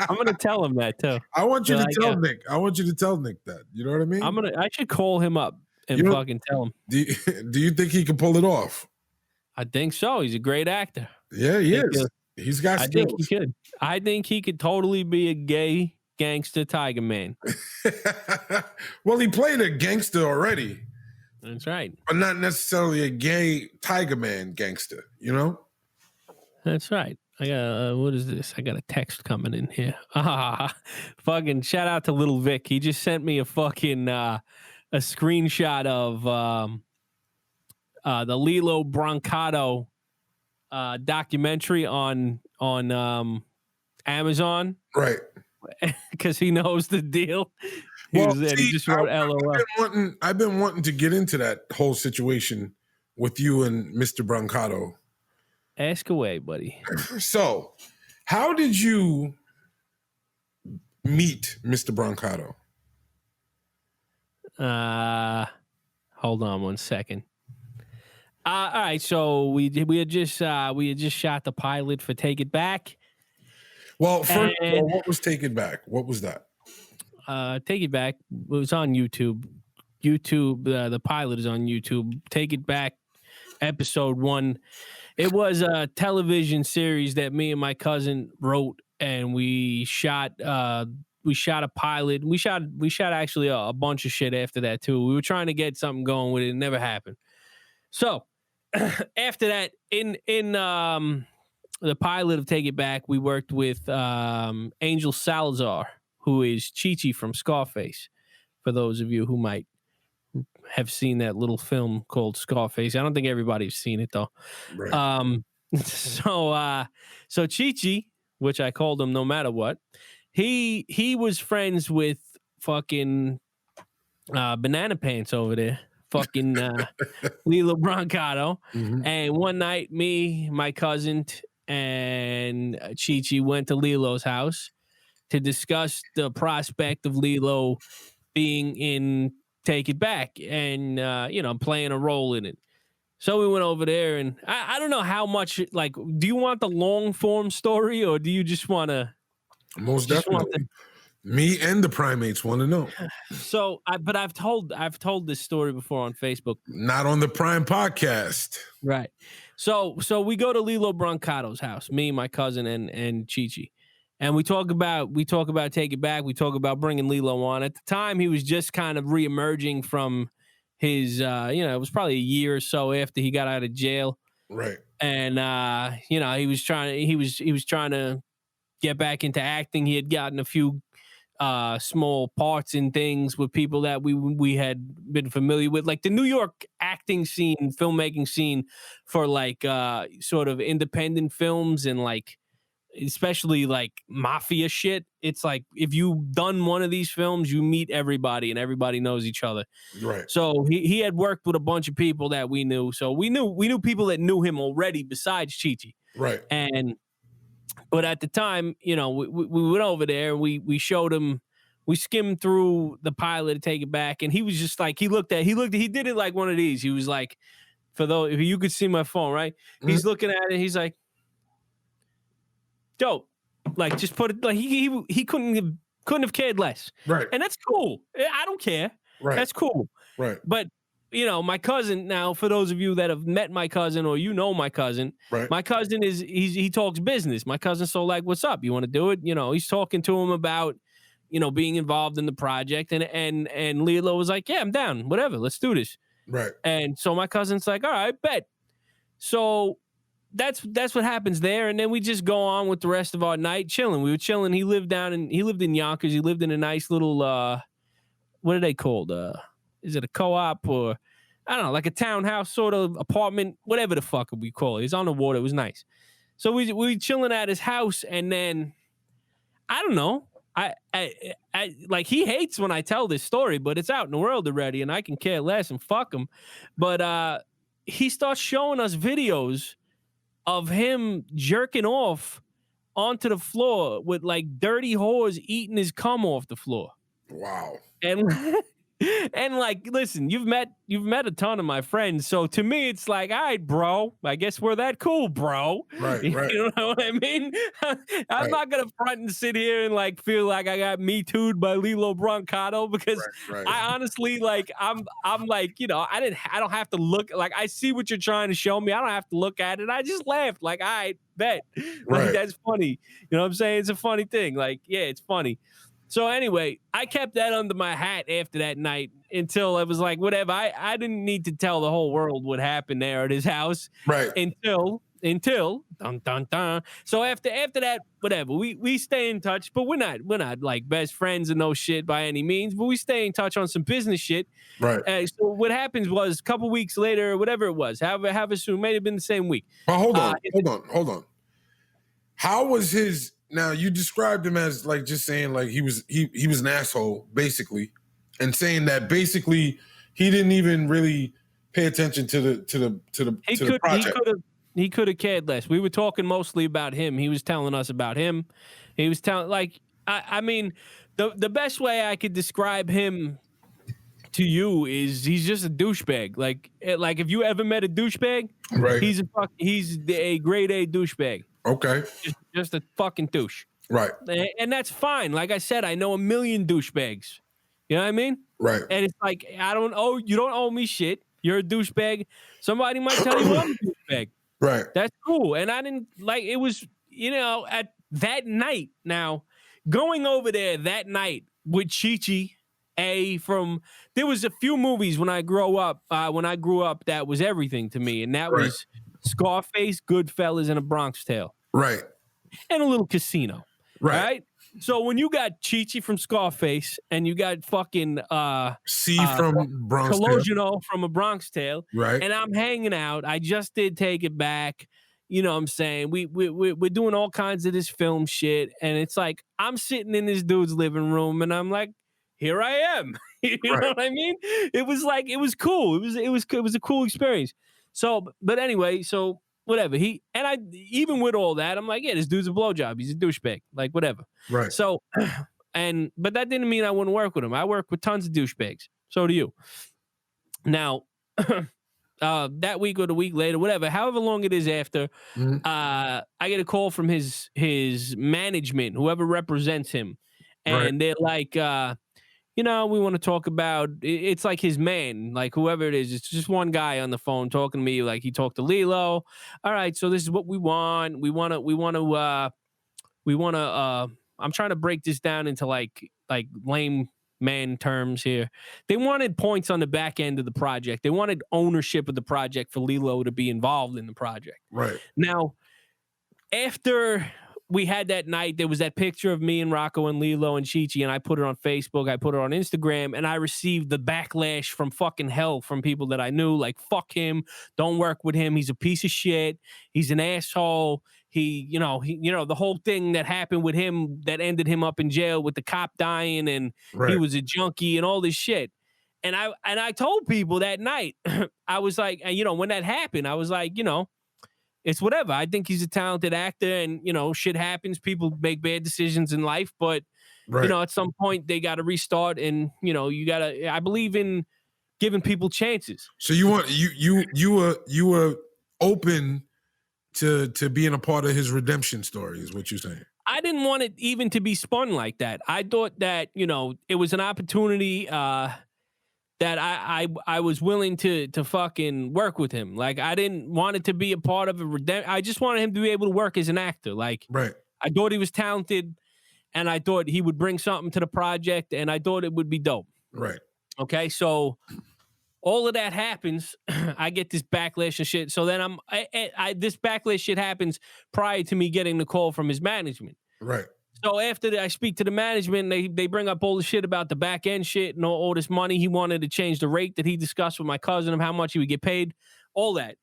I'm gonna tell him that too. I want you to tell Nick. I want you to tell Nick that. You know what I mean? I should call him up and fucking tell him. Do you think he can pull it off? I think so. He's a great actor. Yeah, he is. He's got skills. I think he could. I think he could totally be a gay gangster Tiger Man. Well, he played a gangster already. That's right. But not necessarily a gay Tiger Man gangster, That's right. I got what is this? I got a text coming in here. Fucking shout out to Little Vic. He just sent me a fucking a screenshot of the Lilo Brancato documentary on Amazon. Right. Because he knows the deal. He just wrote LOL. I've been wanting to get into that whole situation with you and Mr. Brancato. Ask away, buddy. So, how did you meet Mr. Brancato? Hold on one second. All right, so we had just shot the pilot for Take It Back. Well, first of all, what was Take It Back? What was that? Take It Back. It was on YouTube. The pilot is on YouTube. Take It Back, episode 1. It was a television series that me and my cousin wrote, and we shot a pilot. We shot actually a bunch of shit after that too. We were trying to get something going with it. It never happened. So after that, in the pilot of Take It Back, we worked with Angel Salazar, who is Chi-Chi from Scarface, for those of you who might have seen that little film called Scarface. I don't think everybody's seen it, though. Right. So Chi-Chi, which I called him no matter what, he was friends with fucking Banana Pants over there. Fucking Lilo Brancato. Mm-hmm. And one night, me, my cousin, and Chi-Chi went to Lilo's house to discuss the prospect of Lilo being in Take It Back and, playing a role in it. So we went over there, and I don't know how much, like, do you want the long form story, or do you just want to? Most definitely. Me and the primates want to know. So, but I've told this story before on Facebook. Not on the Prime podcast. Right. So we go to Lilo Brancato's house, me, my cousin, and Chi-Chi. And we talk about Take It Back. We talk about bringing Lilo on. At the time, he was just kind of reemerging from his, it was probably a year or so after he got out of jail. Right. And, he was trying to get back into acting. He had gotten a few small parts in things with people that we had been familiar with, like the New York acting scene, filmmaking scene for like sort of independent films and like especially like mafia shit. It's like if you've done one of these films, you meet everybody and everybody knows each other. Right. So he had worked with a bunch of people that we knew. So we knew people that knew him already besides Chi-Chi. Right. But at the time, you know, we went over there and we showed him, we skimmed through the pilot to take it back, and he was just like, he did it like one of these. He was like, for those, if you could see my phone, right? He's looking at it, he's like, dope. Like, just put it, like he couldn't have cared less. Right. And that's cool. I don't care. Right. That's cool. Right. But you know, my cousin, now for those of you that have met my cousin or you know my cousin, right. My cousin he talks business. My cousin's so like, what's up? You want to do it? You know, he's talking to him about, you know, being involved in the project, and Lilo was like, yeah, I'm down. Whatever. Let's do this. Right. And so my cousin's like, all right, bet. So that's what happens there. And then we just go on with the rest of our night chilling. We were chilling. He lived in Yonkers. He lived in a nice little, what are they called? Is it a co-op or I don't know, like a townhouse sort of apartment, whatever the fuck we call it. It's on the water. It was nice. So we chilling at his house, and then I don't know. I like, he hates when I tell this story, but it's out in the world already, and I can care less and fuck him. But he starts showing us videos of him jerking off onto the floor with like dirty whores eating his cum off the floor. Wow. And like, listen, you've met a ton of my friends, so to me it's like, all right, bro, I guess we're that cool, bro. Right. You know what I mean? I'm not gonna front and sit here and like feel like I got me too'd by Lilo Brancato, because I honestly, like, I'm like, you know, I don't have to look, like, I see what you're trying to show me. I don't have to look at it. I just laughed like, all right, bet. Like, that's funny. You know what I'm saying? It's a funny thing. Like, yeah, it's funny. So anyway, I kept that under my hat after that night until it was like, whatever. I didn't need to tell the whole world what happened there at his house. Right. Until dun dun dun. So after that, whatever. We stay in touch, but we're not like best friends and no shit by any means, but we stay in touch on some business shit. Right. So what happens was a couple weeks later, whatever it was, however soon, may have been the same week. Oh, hold on. How was his? Now, you described him as like just saying like he was an asshole, basically, and saying that basically he didn't even really pay attention to the project. He could have cared less. We were talking mostly about him. He was telling us about him. He was telling, like, I mean, the best way I could describe him to you is he's just a douchebag. Like if you ever met a douchebag, right? He's a grade A douchebag. Okay. Just a fucking douche. Right. And that's fine. Like I said, I know a million douchebags. You know what I mean? Right. And it's like, you don't owe me shit. You're a douchebag. Somebody might tell you I'm a douchebag. Right. That's cool. And I didn't, like, it was, you know, at that night now, going over there that night with Chi-Chi, there was a few movies when I grew up that was everything to me. And that was Scarface, Goodfellas, and A Bronx Tale. Right. And a little Casino. Right. So when you got Chi-Chi from Scarface and you got fucking from Bronx Tale from A Bronx Tale, right? And I'm hanging out. I just did Take It Back. You know what I'm saying? We're doing all kinds of this film shit, and it's like I'm sitting in this dude's living room, and I'm like, here I am. You know what I mean? It was like, it was cool. It was a cool experience. So, but anyway, so whatever. Even with all that, I'm like, yeah, this dude's a blowjob. He's a douchebag. Like, whatever. Right. So, but that didn't mean I wouldn't work with him. I work with tons of douchebags. So do you. Now, that week or the week later, whatever, however long it is after, I get a call from his management, whoever represents him. And they're like, you know, we want to talk about, it's like his man, like whoever it is. It's just one guy on the phone talking to me, like he talked to Lilo. All right, so this is what we want. I'm trying to break this down into like lame man terms here. They wanted points on the back end of the project. They wanted ownership of the project for Lilo to be involved in the project. Right. Now, after we had that night. There was that picture of me and Rocco and Lilo and Chi-Chi, and I put it on Facebook. I put it on Instagram, and I received the backlash from fucking hell from people that I knew. Like, fuck him. Don't work with him. He's a piece of shit. He's an asshole. He, the whole thing that happened with him that ended him up in jail with the cop dying, and he was a junkie and all this shit. And I told people that night, I was like, when that happened, I was like, it's whatever. I think he's a talented actor, and shit happens. People make bad decisions in life, but at some point they got to restart, and you gotta. I believe in giving people chances. So you were open to being a part of his redemption story, is what you're saying? I didn't want it even to be spun like that. I thought that it was an opportunity. That I was willing to fucking work with him. Like, I didn't want it to be a part of a redemption. I just wanted him to be able to work as an actor. Like, I thought he was talented, and I thought he would bring something to the project, and I thought it would be dope. Right. Okay, so all of that happens. I get this backlash and shit. So then this backlash shit happens prior to me getting the call from his management. Right. So after I speak to the management, they bring up all the shit about the back end shit and all this money. He wanted to change the rate that he discussed with my cousin of how much he would get paid, all that.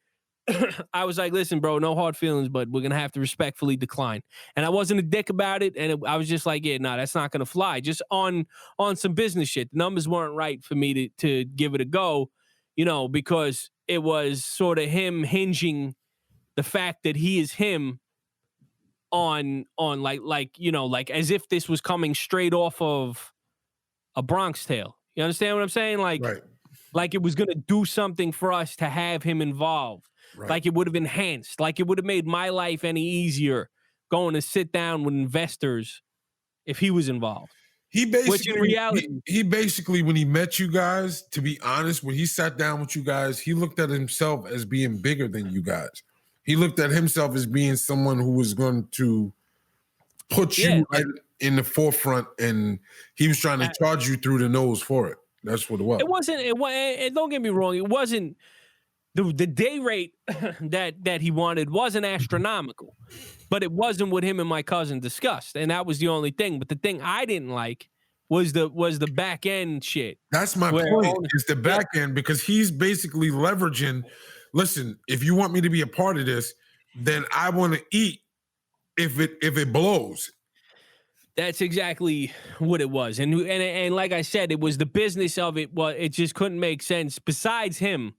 I was like, listen, bro, no hard feelings, but we're going to have to respectfully decline. And I wasn't a dick about it. And I was just like, yeah, no, that's not going to fly. Just on some business shit. The numbers weren't right for me to give it a go, because it was sort of him hinging the fact that he is him on like as if this was coming straight off of a Bronx Tale. You understand what I'm saying? Like it was going to do something for us to have him involved. Right. Like it would have enhanced, like it would have made my life any easier going to sit down with investors if he was involved. He basically, when he met you guys, to be honest, when he sat down with you guys, he looked at himself as being bigger than you guys. He looked at himself as being someone who was going to put you right in the forefront, and he was trying to charge you through the nose for it. That's what it was. It wasn't. Don't get me wrong. It wasn't the day rate that he wanted wasn't astronomical, but it wasn't what him and my cousin discussed, and that was the only thing. But the thing I didn't like was the back end shit. That's my point. It's the back end, because he's basically leveraging. Listen, if you want me to be a part of this, then I want to eat if it blows. That's exactly what it was. And like I said, it was the business of it. Well, it just couldn't make sense. Besides him,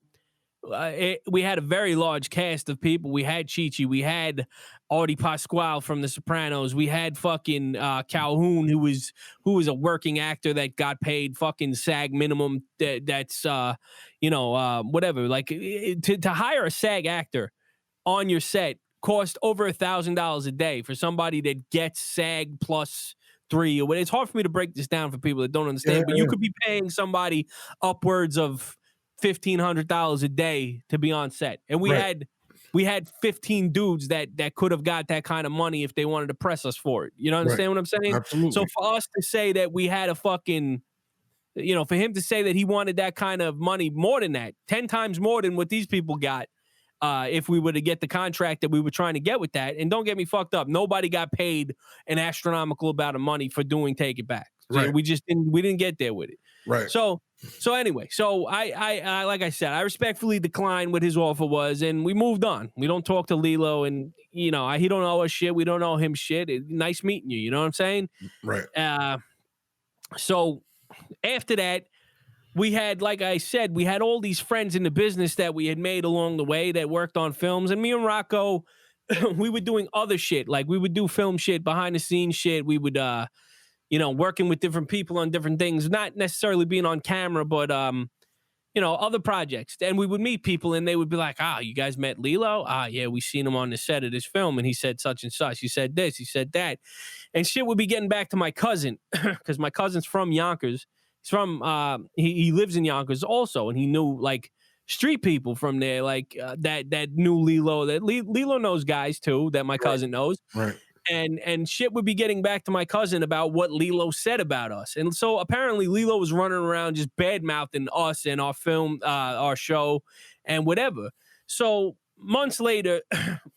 we had a very large cast of people. We had Chi-Chi. We had Artie Pasquale from The Sopranos. We had fucking Calhoun, who was a working actor that got paid fucking SAG minimum. That's whatever. Like to hire a SAG actor on your set cost over $1,000 a day for somebody that gets SAG plus 3 or whatever. It's hard for me to break this down for people that don't understand. But you could be paying somebody upwards of $1,500 a day to be on set, and we had 15 dudes that could have got that kind of money if they wanted to press us for it. You know, understand what I'm saying? Absolutely. So for us to say that we had a fucking, for him to say that he wanted that kind of money, more than that, 10 times more than what these people got, if we were to get the contract that we were trying to get with that. And don't get me fucked up, nobody got paid an astronomical amount of money for doing Take It Back. So we didn't get there with it. Right. So anyway, I like I said, I respectfully declined what his offer was, and we moved on. We don't talk to Lilo, and he don't know us shit. We don't know him shit. Nice meeting you. You know what I'm saying? Right. So after that, we had, like I said, we had all these friends in the business that we had made along the way that worked on films, and me and Rocco, we were doing other shit. Like we would do film shit, behind the scenes shit. We would working with different people on different things, not necessarily being on camera, but, other projects. And we would meet people and they would be like, you guys met Lilo? Yeah, we seen him on the set of this film. And he said such and such. He said this, he said that. And shit would be getting back to my cousin, because my cousin's from Yonkers. He's from, he lives in Yonkers also. And he knew like street people from there, like that knew Lilo, that Lilo knows guys too, that my cousin knows. Right. And shit would be getting back to my cousin about what Lilo said about us. And so apparently Lilo was running around just bad-mouthing us and our film, our show, and whatever. So months later,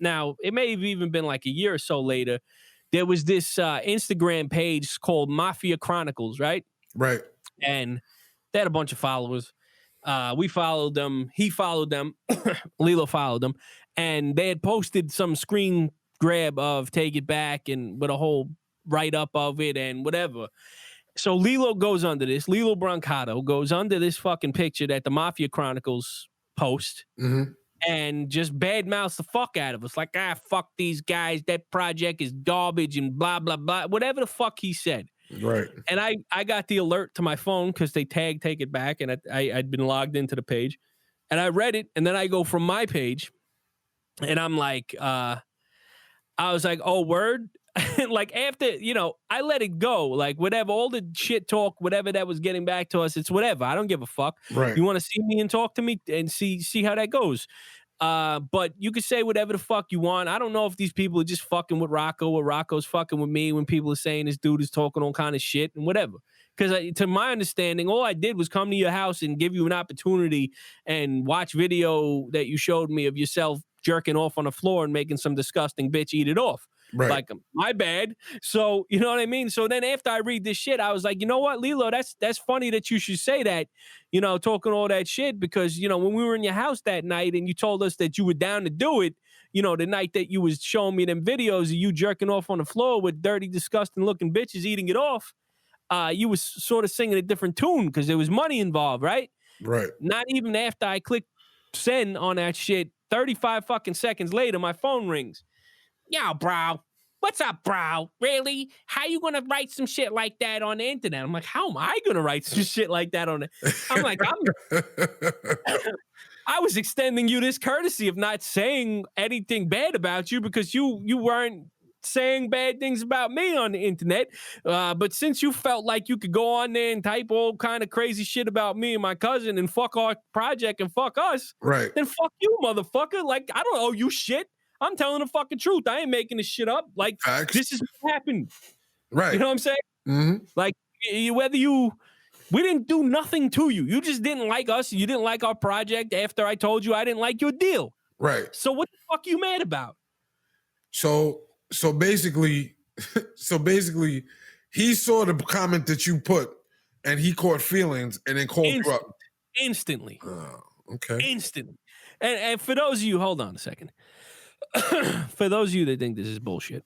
now, it may have even been like a year or so later, there was this Instagram page called Mafia Chronicles, right? Right. And they had a bunch of followers. We followed them. He followed them. Lilo followed them. And they had posted some screen grab of Take It Back and with a whole write-up of it and whatever. So Lilo goes under this. Lilo Brancato goes under this fucking picture that the Mafia Chronicles post and just badmouths the fuck out of us. Like, fuck these guys. That project is garbage and blah, blah, blah. Whatever the fuck he said. Right. And I got the alert to my phone because they tagged Take It Back, and I'd been logged into the page. And I read it, and then I go from my page, and I'm like, I was like, oh, word? Like, after, I let it go. Like, whatever, all the shit talk, whatever that was getting back to us, it's whatever. I don't give a fuck. Right. You want to see me and talk to me and see how that goes. But you can say whatever the fuck you want. I don't know if these people are just fucking with Rocco or Rocco's fucking with me when people are saying this dude is talking all kind of shit and whatever. Because to my understanding, all I did was come to your house and give you an opportunity and watch video that you showed me of yourself jerking off on the floor and making some disgusting bitch eat it off. Right. Like, my bad. So, you know what I mean? So then after I read this shit, I was like, you know what, Lilo, that's funny that you should say that, talking all that shit, because, when we were in your house that night and you told us that you were down to do it, the night that you was showing me them videos of you jerking off on the floor with dirty, disgusting looking bitches eating it off, you was sort of singing a different tune because there was money involved, right? Right. Not even after I clicked send on that shit, 35 fucking seconds later, my phone rings. Yo, bro. What's up, bro? Really? How you gonna write some shit like that on the internet? I'm like, how am I gonna write some shit like that on it? I'm like, I was extending you this courtesy of not saying anything bad about you because you weren't saying bad things about me on the internet. But since you felt like you could go on there and type all kind of crazy shit about me and my cousin and fuck our project and fuck us, right, then fuck you, motherfucker. Like, I don't owe you shit. I'm telling the fucking truth. I ain't making this shit up. Like, facts. This is what happened. Right. You know what I'm saying? Mm-hmm. Like, we didn't do nothing to you. You just didn't like us. You didn't like our project after I told you I didn't like your deal. Right. So what the fuck you mad about? So basically, he saw the comment that you put and he caught feelings and then called you up. Instantly. Okay. Instantly. And for those of you, hold on a second. For those of you that think this is bullshit,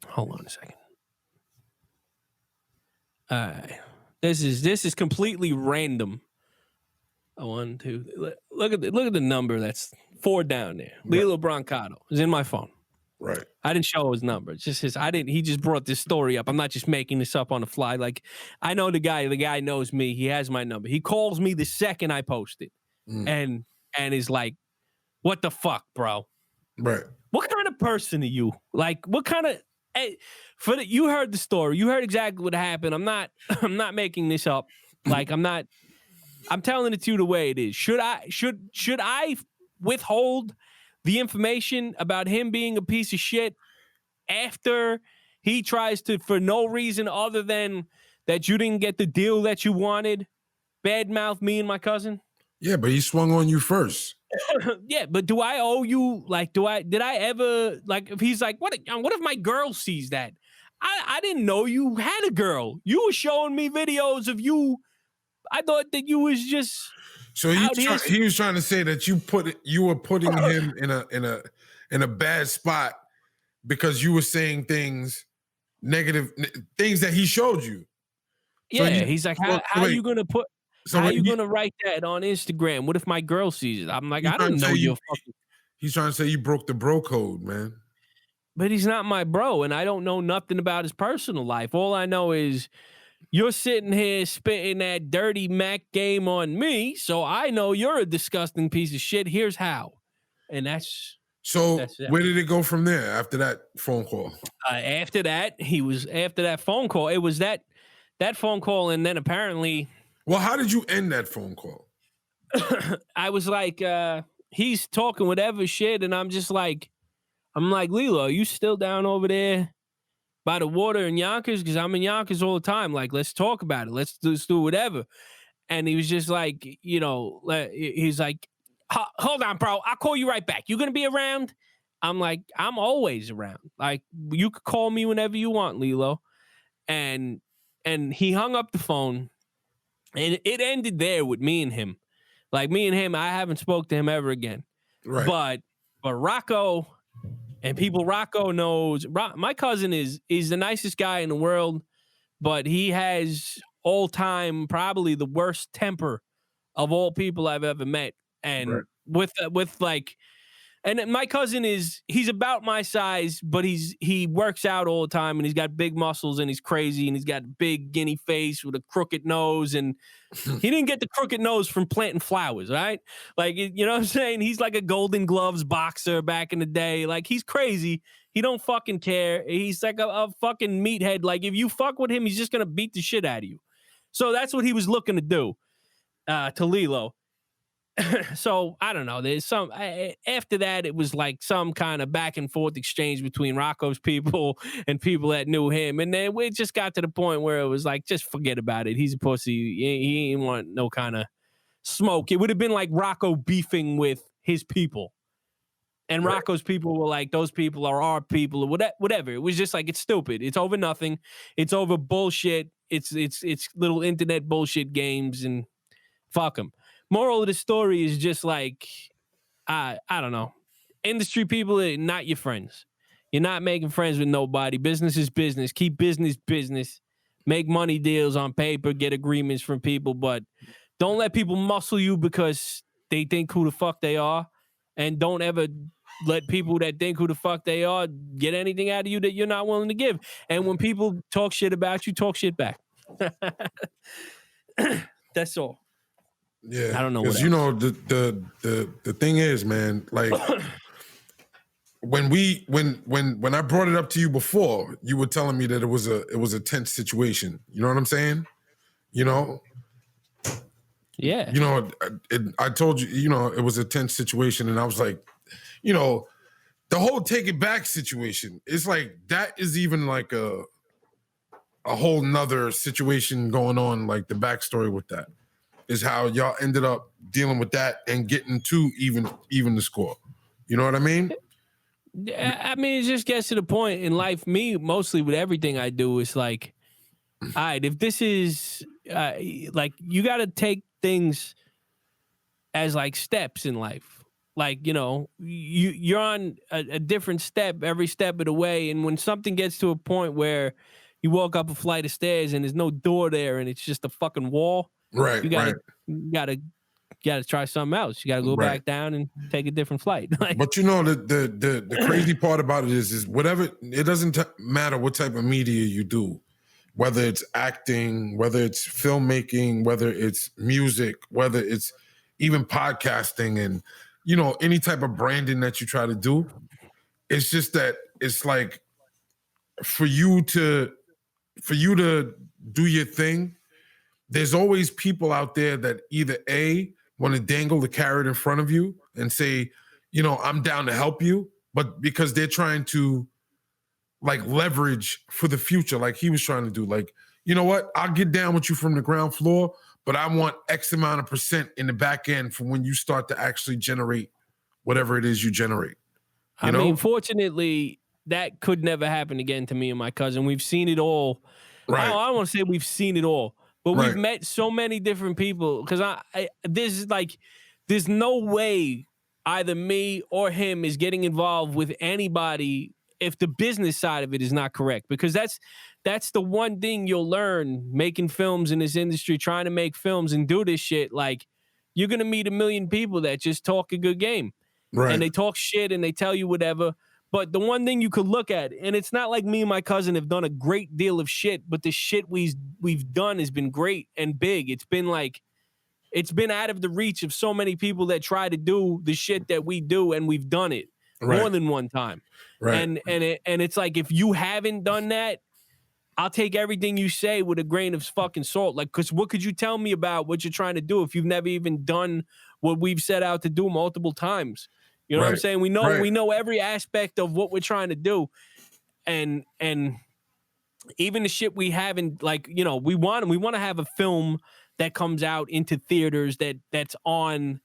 hold on a second. All right. This is completely random. 1, 2. Look at the number that's 4 down there. Right. Lilo Brancato is in my phone. Right. I didn't show his number. It's just he just brought this story up. I'm not just making this up on the fly. Like, I know the guy knows me. He has my number. He calls me the second I post it. And is like, what the fuck, bro? Right. What kind of person are you? Like, what kind of you heard the story. You heard exactly what happened. I'm not making this up. Like, I'm telling it to you the way it is. Should I withhold the information about him being a piece of shit after he tries to, for no reason other than that you didn't get the deal that you wanted, badmouth me and my cousin? Yeah, but he swung on you first. Yeah, but do I owe you? Like, did I ever, like, if he's like, what if my girl sees that? I didn't know you had a girl. You were showing me videos of you. I thought that you was just. So he was trying to say that you were putting him in a bad spot because you were saying negative things that he showed you. Yeah, so he's like, how are you gonna put? So how are you gonna write that on Instagram? What if my girl sees it? I'm like, I don't know you're fucking. He's trying to say you broke the bro code, man. But he's not my bro, and I don't know nothing about his personal life. All I know is you're sitting here spitting that dirty Mac game on me, so I know you're a disgusting piece of shit. Here's how. And that's where did it go from there after that phone call? After that phone call, it was that phone call, and then apparently. Well, how did you end that phone call? I was like, he's talking whatever shit, and I'm like, Lilo, are you still down over there by the water in Yonkers? Because I'm in Yonkers all the time. Like, let's talk about it. Let's do whatever. And he was just like, he's like, hold on, bro. I'll call you right back. You going to be around? I'm like, I'm always around. Like, you could call me whenever you want, Lilo. And he hung up the phone, and it ended there with me and him. Like, me and him, I haven't spoke to him ever again. Right. But Rocco and people Rocco knows. My cousin is the nicest guy in the world, but he has all time probably the worst temper of all people I've ever met. And with like, and my cousin he's about my size, but he works out all the time, and he's got big muscles, and he's crazy, and he's got a big guinea face with a crooked nose, and he didn't get the crooked nose from planting flowers, right? Like, you know what I'm saying? He's like a Golden Gloves boxer back in the day. Like, he's crazy. He don't fucking care. He's like a fucking meathead. Like, if you fuck with him, he's just gonna beat the shit out of you. So that's what he was looking to do to Lilo. So I don't know. There's some after that. It was like some kind of back and forth exchange between Rocco's people and people that knew him, and then we just got to the point where it was like, just forget about it. He's a pussy. He ain't want no kind of smoke. It would have been like Rocco beefing with his people, and Rocco's people were like, those people are our people, or whatever. It was just like, it's stupid. It's over nothing. It's over bullshit. It's little internet bullshit games, and fuck them. Moral of the story is just like, I don't know. Industry people are not your friends. You're not making friends with nobody. Business is business. Keep business business. Make money deals on paper. Get agreements from people. But don't let people muscle you because they think who the fuck they are. And don't ever let people that think who the fuck they are get anything out of you that you're not willing to give. And when people talk shit about you, talk shit back. That's all. Yeah, I don't know. Because the thing is, man, like when I brought it up to you before, you were telling me that it was a tense situation. You know what I'm saying? You know. Yeah. You know, I told you, you know, it was a tense situation, and I was like, you know, the whole take it back situation is like, that is even like a whole nother situation going on. Like, the backstory with that is how y'all ended up dealing with that and getting to even the score. You know what I mean? I mean, it just gets to the point in life. Me, mostly with everything I do, is like, all right, if this is like, you got to take things as like steps in life. Like, you know, you're on a different step every step of the way. And when something gets to a point where you walk up a flight of stairs and there's no door there and it's just a fucking wall, right? You gotta try something else. You gotta go back down and take a different flight. Like, but you know, the crazy part about it is whatever, it doesn't matter what type of media you do, whether it's acting, whether it's filmmaking, whether it's music, whether it's even podcasting, and, you know, any type of branding that you try to do. It's just that it's like, for you to do your thing, there's always people out there that either A, want to dangle the carrot in front of you and say, you know, I'm down to help you, but because they're trying to like leverage for the future, like he was trying to do, like, you know what, I'll get down with you from the ground floor, but I want X amount of % in the back end for when you start to actually generate whatever it is you generate. I mean, fortunately, that could never happen again to me and my cousin. We've seen it all. Right. I don't want to say we've seen it all, but we've met so many different people. Because there's no way either me or him is getting involved with anybody if the business side of it is not correct. Because that's the one thing you'll learn making films in this industry, trying to make films and do this shit. Like, you're gonna meet a million people that just talk a good game, and they talk shit and they tell you whatever. But the one thing you could look at, and it's not like me and my cousin have done a great deal of shit, but the shit we've done has been great and big. It's been out of the reach of so many people that try to do the shit that we do, and we've done it more than one time. And it's like, if you haven't done that, I'll take everything you say with a grain of fucking salt. Like, because what could you tell me about what you're trying to do if you've never even done what we've set out to do multiple times? You know what I'm saying? We know every aspect of what we're trying to do. And even the shit we haven't, like, you know, we want to have a film that comes out into theaters that's on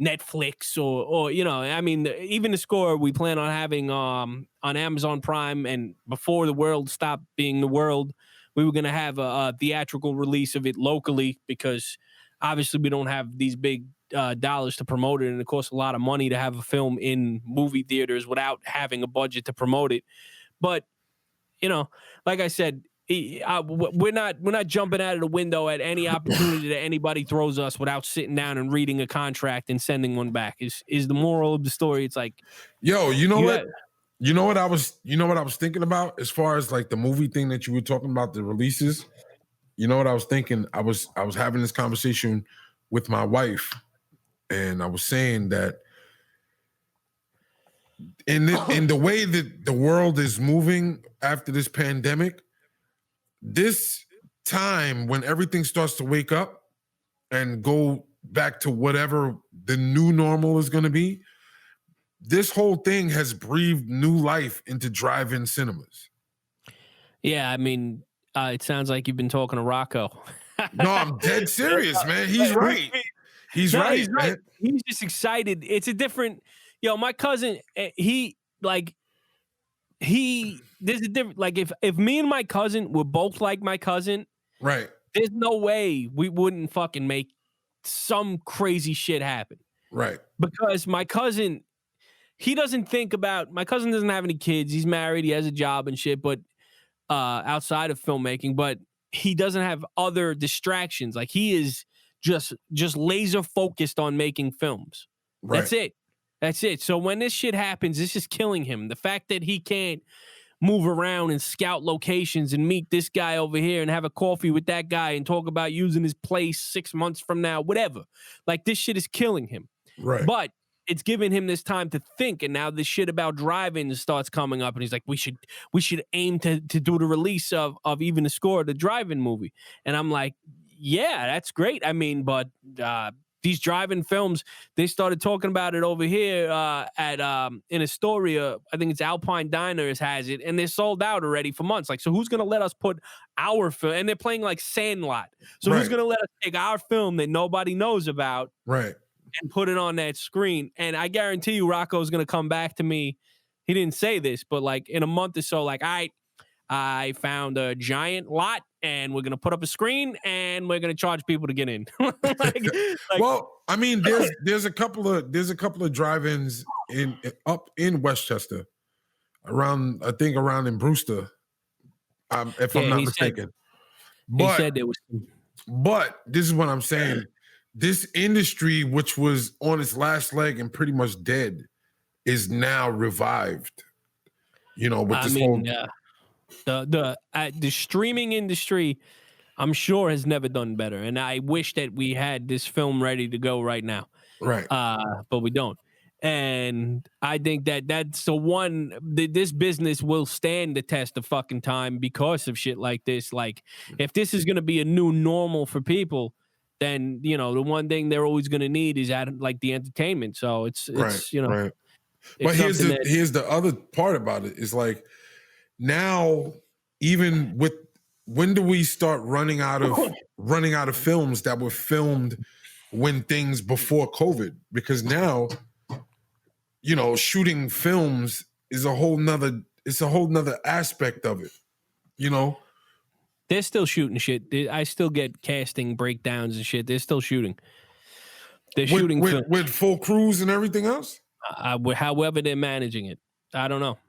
Netflix or I mean, even the score we plan on having on Amazon Prime, and before the world stopped being the world, we were going to have a theatrical release of it locally, because obviously we don't have these big dollars to promote it, and it costs a lot of money to have a film in movie theaters without having a budget to promote it. But like I said, we're not jumping out of the window at any opportunity that anybody throws us without sitting down and reading a contract and sending one back. Is the moral of the story? It's like, yo, you know what? You know what I was thinking about as far as like the movie thing that you were talking about, the releases. You know what I was thinking? I was having this conversation with my wife, and I was saying that in the way that the world is moving after this pandemic, this time when everything starts to wake up and go back to whatever the new normal is going to be, this whole thing has breathed new life into drive-in cinemas. Yeah, I mean, it sounds like you've been talking to Rocco. No, I'm dead serious, man. He's right. He's right, man. He's just excited. It's a different, my cousin, there's a different, like if me and my cousin were both like my cousin, right, there's no way we wouldn't fucking make some crazy shit happen. Right. Because my cousin, my cousin doesn't have any kids. He's married. He has a job and shit, but outside of filmmaking, but he doesn't have other distractions. Like, he is just laser focused on making films. Right. That's it. So when this shit happens, it's just killing him. The fact that he can't move around and scout locations and meet this guy over here and have a coffee with that guy and talk about using his place 6 months from now, whatever. Like, this shit is killing him. Right. But it's giving him this time to think, and now this shit about drive-ins starts coming up, and he's like, we should aim to do the release of even the score of the drive-in movie. And I'm like, yeah, that's great. I mean, but these drive-in films, they started talking about it over here in Astoria. I think it's Alpine Diners has it, and they're sold out already for months. Like, so who's gonna let us put our film? And they're playing like Sandlot. So who's gonna let us take our film that nobody knows about, right, and put it on that screen? And I guarantee you, Rocco's gonna come back to me. He didn't say this, but like in a month or so, like, I found a giant lot, and we're gonna put up a screen, and we're gonna charge people to get in. Well, I mean, there's a couple of drive-ins up in Westchester, around in Brewster, if I'm not mistaken. He said there was. But this is what I'm saying. This industry, which was on its last leg and pretty much dead, is now revived. With this whole. The streaming industry, I'm sure, has never done better, and I wish that we had this film ready to go right now. Right. But we don't. And I think that's the one. This business will stand the test of fucking time because of shit like this. Like, if this is going to be a new normal for people, then the one thing they're always going to need is like the entertainment. So it's right. But here's the other part about it is, like, now, even with, when do we start running out of films that were filmed when things before COVID? Because now, shooting films is a whole nother aspect of it. They're still shooting shit. I still get casting breakdowns and shit. They're still shooting. They're shooting with full crews and everything else. However they're managing it, I don't know.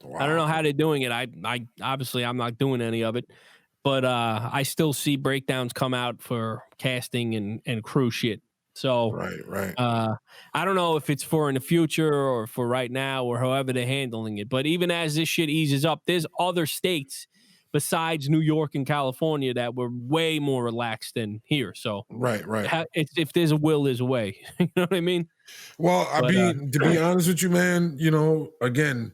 Wow. I don't know how they're doing it. I obviously I'm not doing any of it, but I still see breakdowns come out for casting and crew shit. So right. I don't know if it's for in the future or for right now or however they're handling it. But even as this shit eases up, there's other states besides New York and California that were way more relaxed than here. So right. If there's a will, there's a way. You know what I mean? Well, to be honest with you, man, again,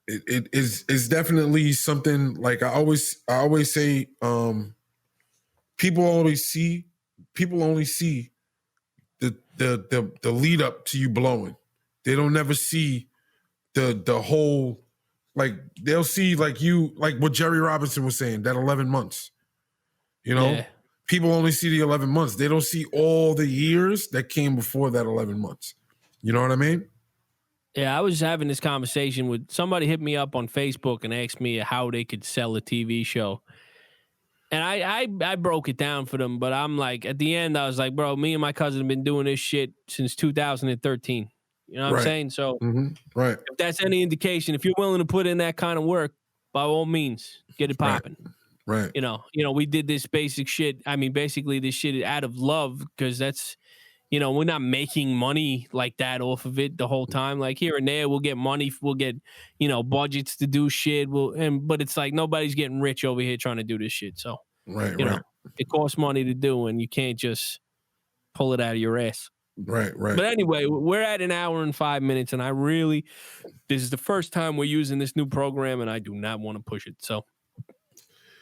it is definitely something, like I always say, people only see the lead up to you blowing. They don't never see the whole, like, they'll see like what Jerry Robinson was saying, that 11 months, Yeah. people only see the 11 months. They don't see all the years that came before that 11 months. You know what I mean? Yeah, I was having this conversation with somebody hit me up on Facebook and asked me how they could sell a TV show. And I broke it down for them, but I'm like, at the end, I was like, bro, me and my cousin have been doing this shit since 2013. You know what I'm saying? So right. If that's any indication, if you're willing to put in that kind of work, by all means, get it popping. Right. You know, we did this basic shit. I mean, basically this shit out of love, because that's, we're not making money like that off of it the whole time. Like here and there, we'll get money, we'll get, budgets to do shit. But it's like nobody's getting rich over here trying to do this shit. So, right. It costs money to do, and you can't just pull it out of your ass. Right. But anyway, we're at an hour and 5 minutes, and this is the first time we're using this new program, and I do not want to push it. So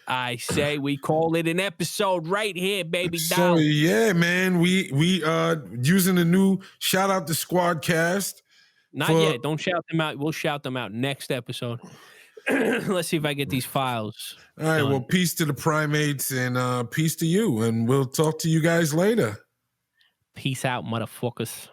I say we call it an episode right here, baby. So yeah, man, we using the new shout out to Squadcast. Not yet. Don't shout them out. We'll shout them out next episode. Let's see if I get these files. All right. Well, peace to the primates and peace to you, and we'll talk to you guys later. Peace out, motherfuckers.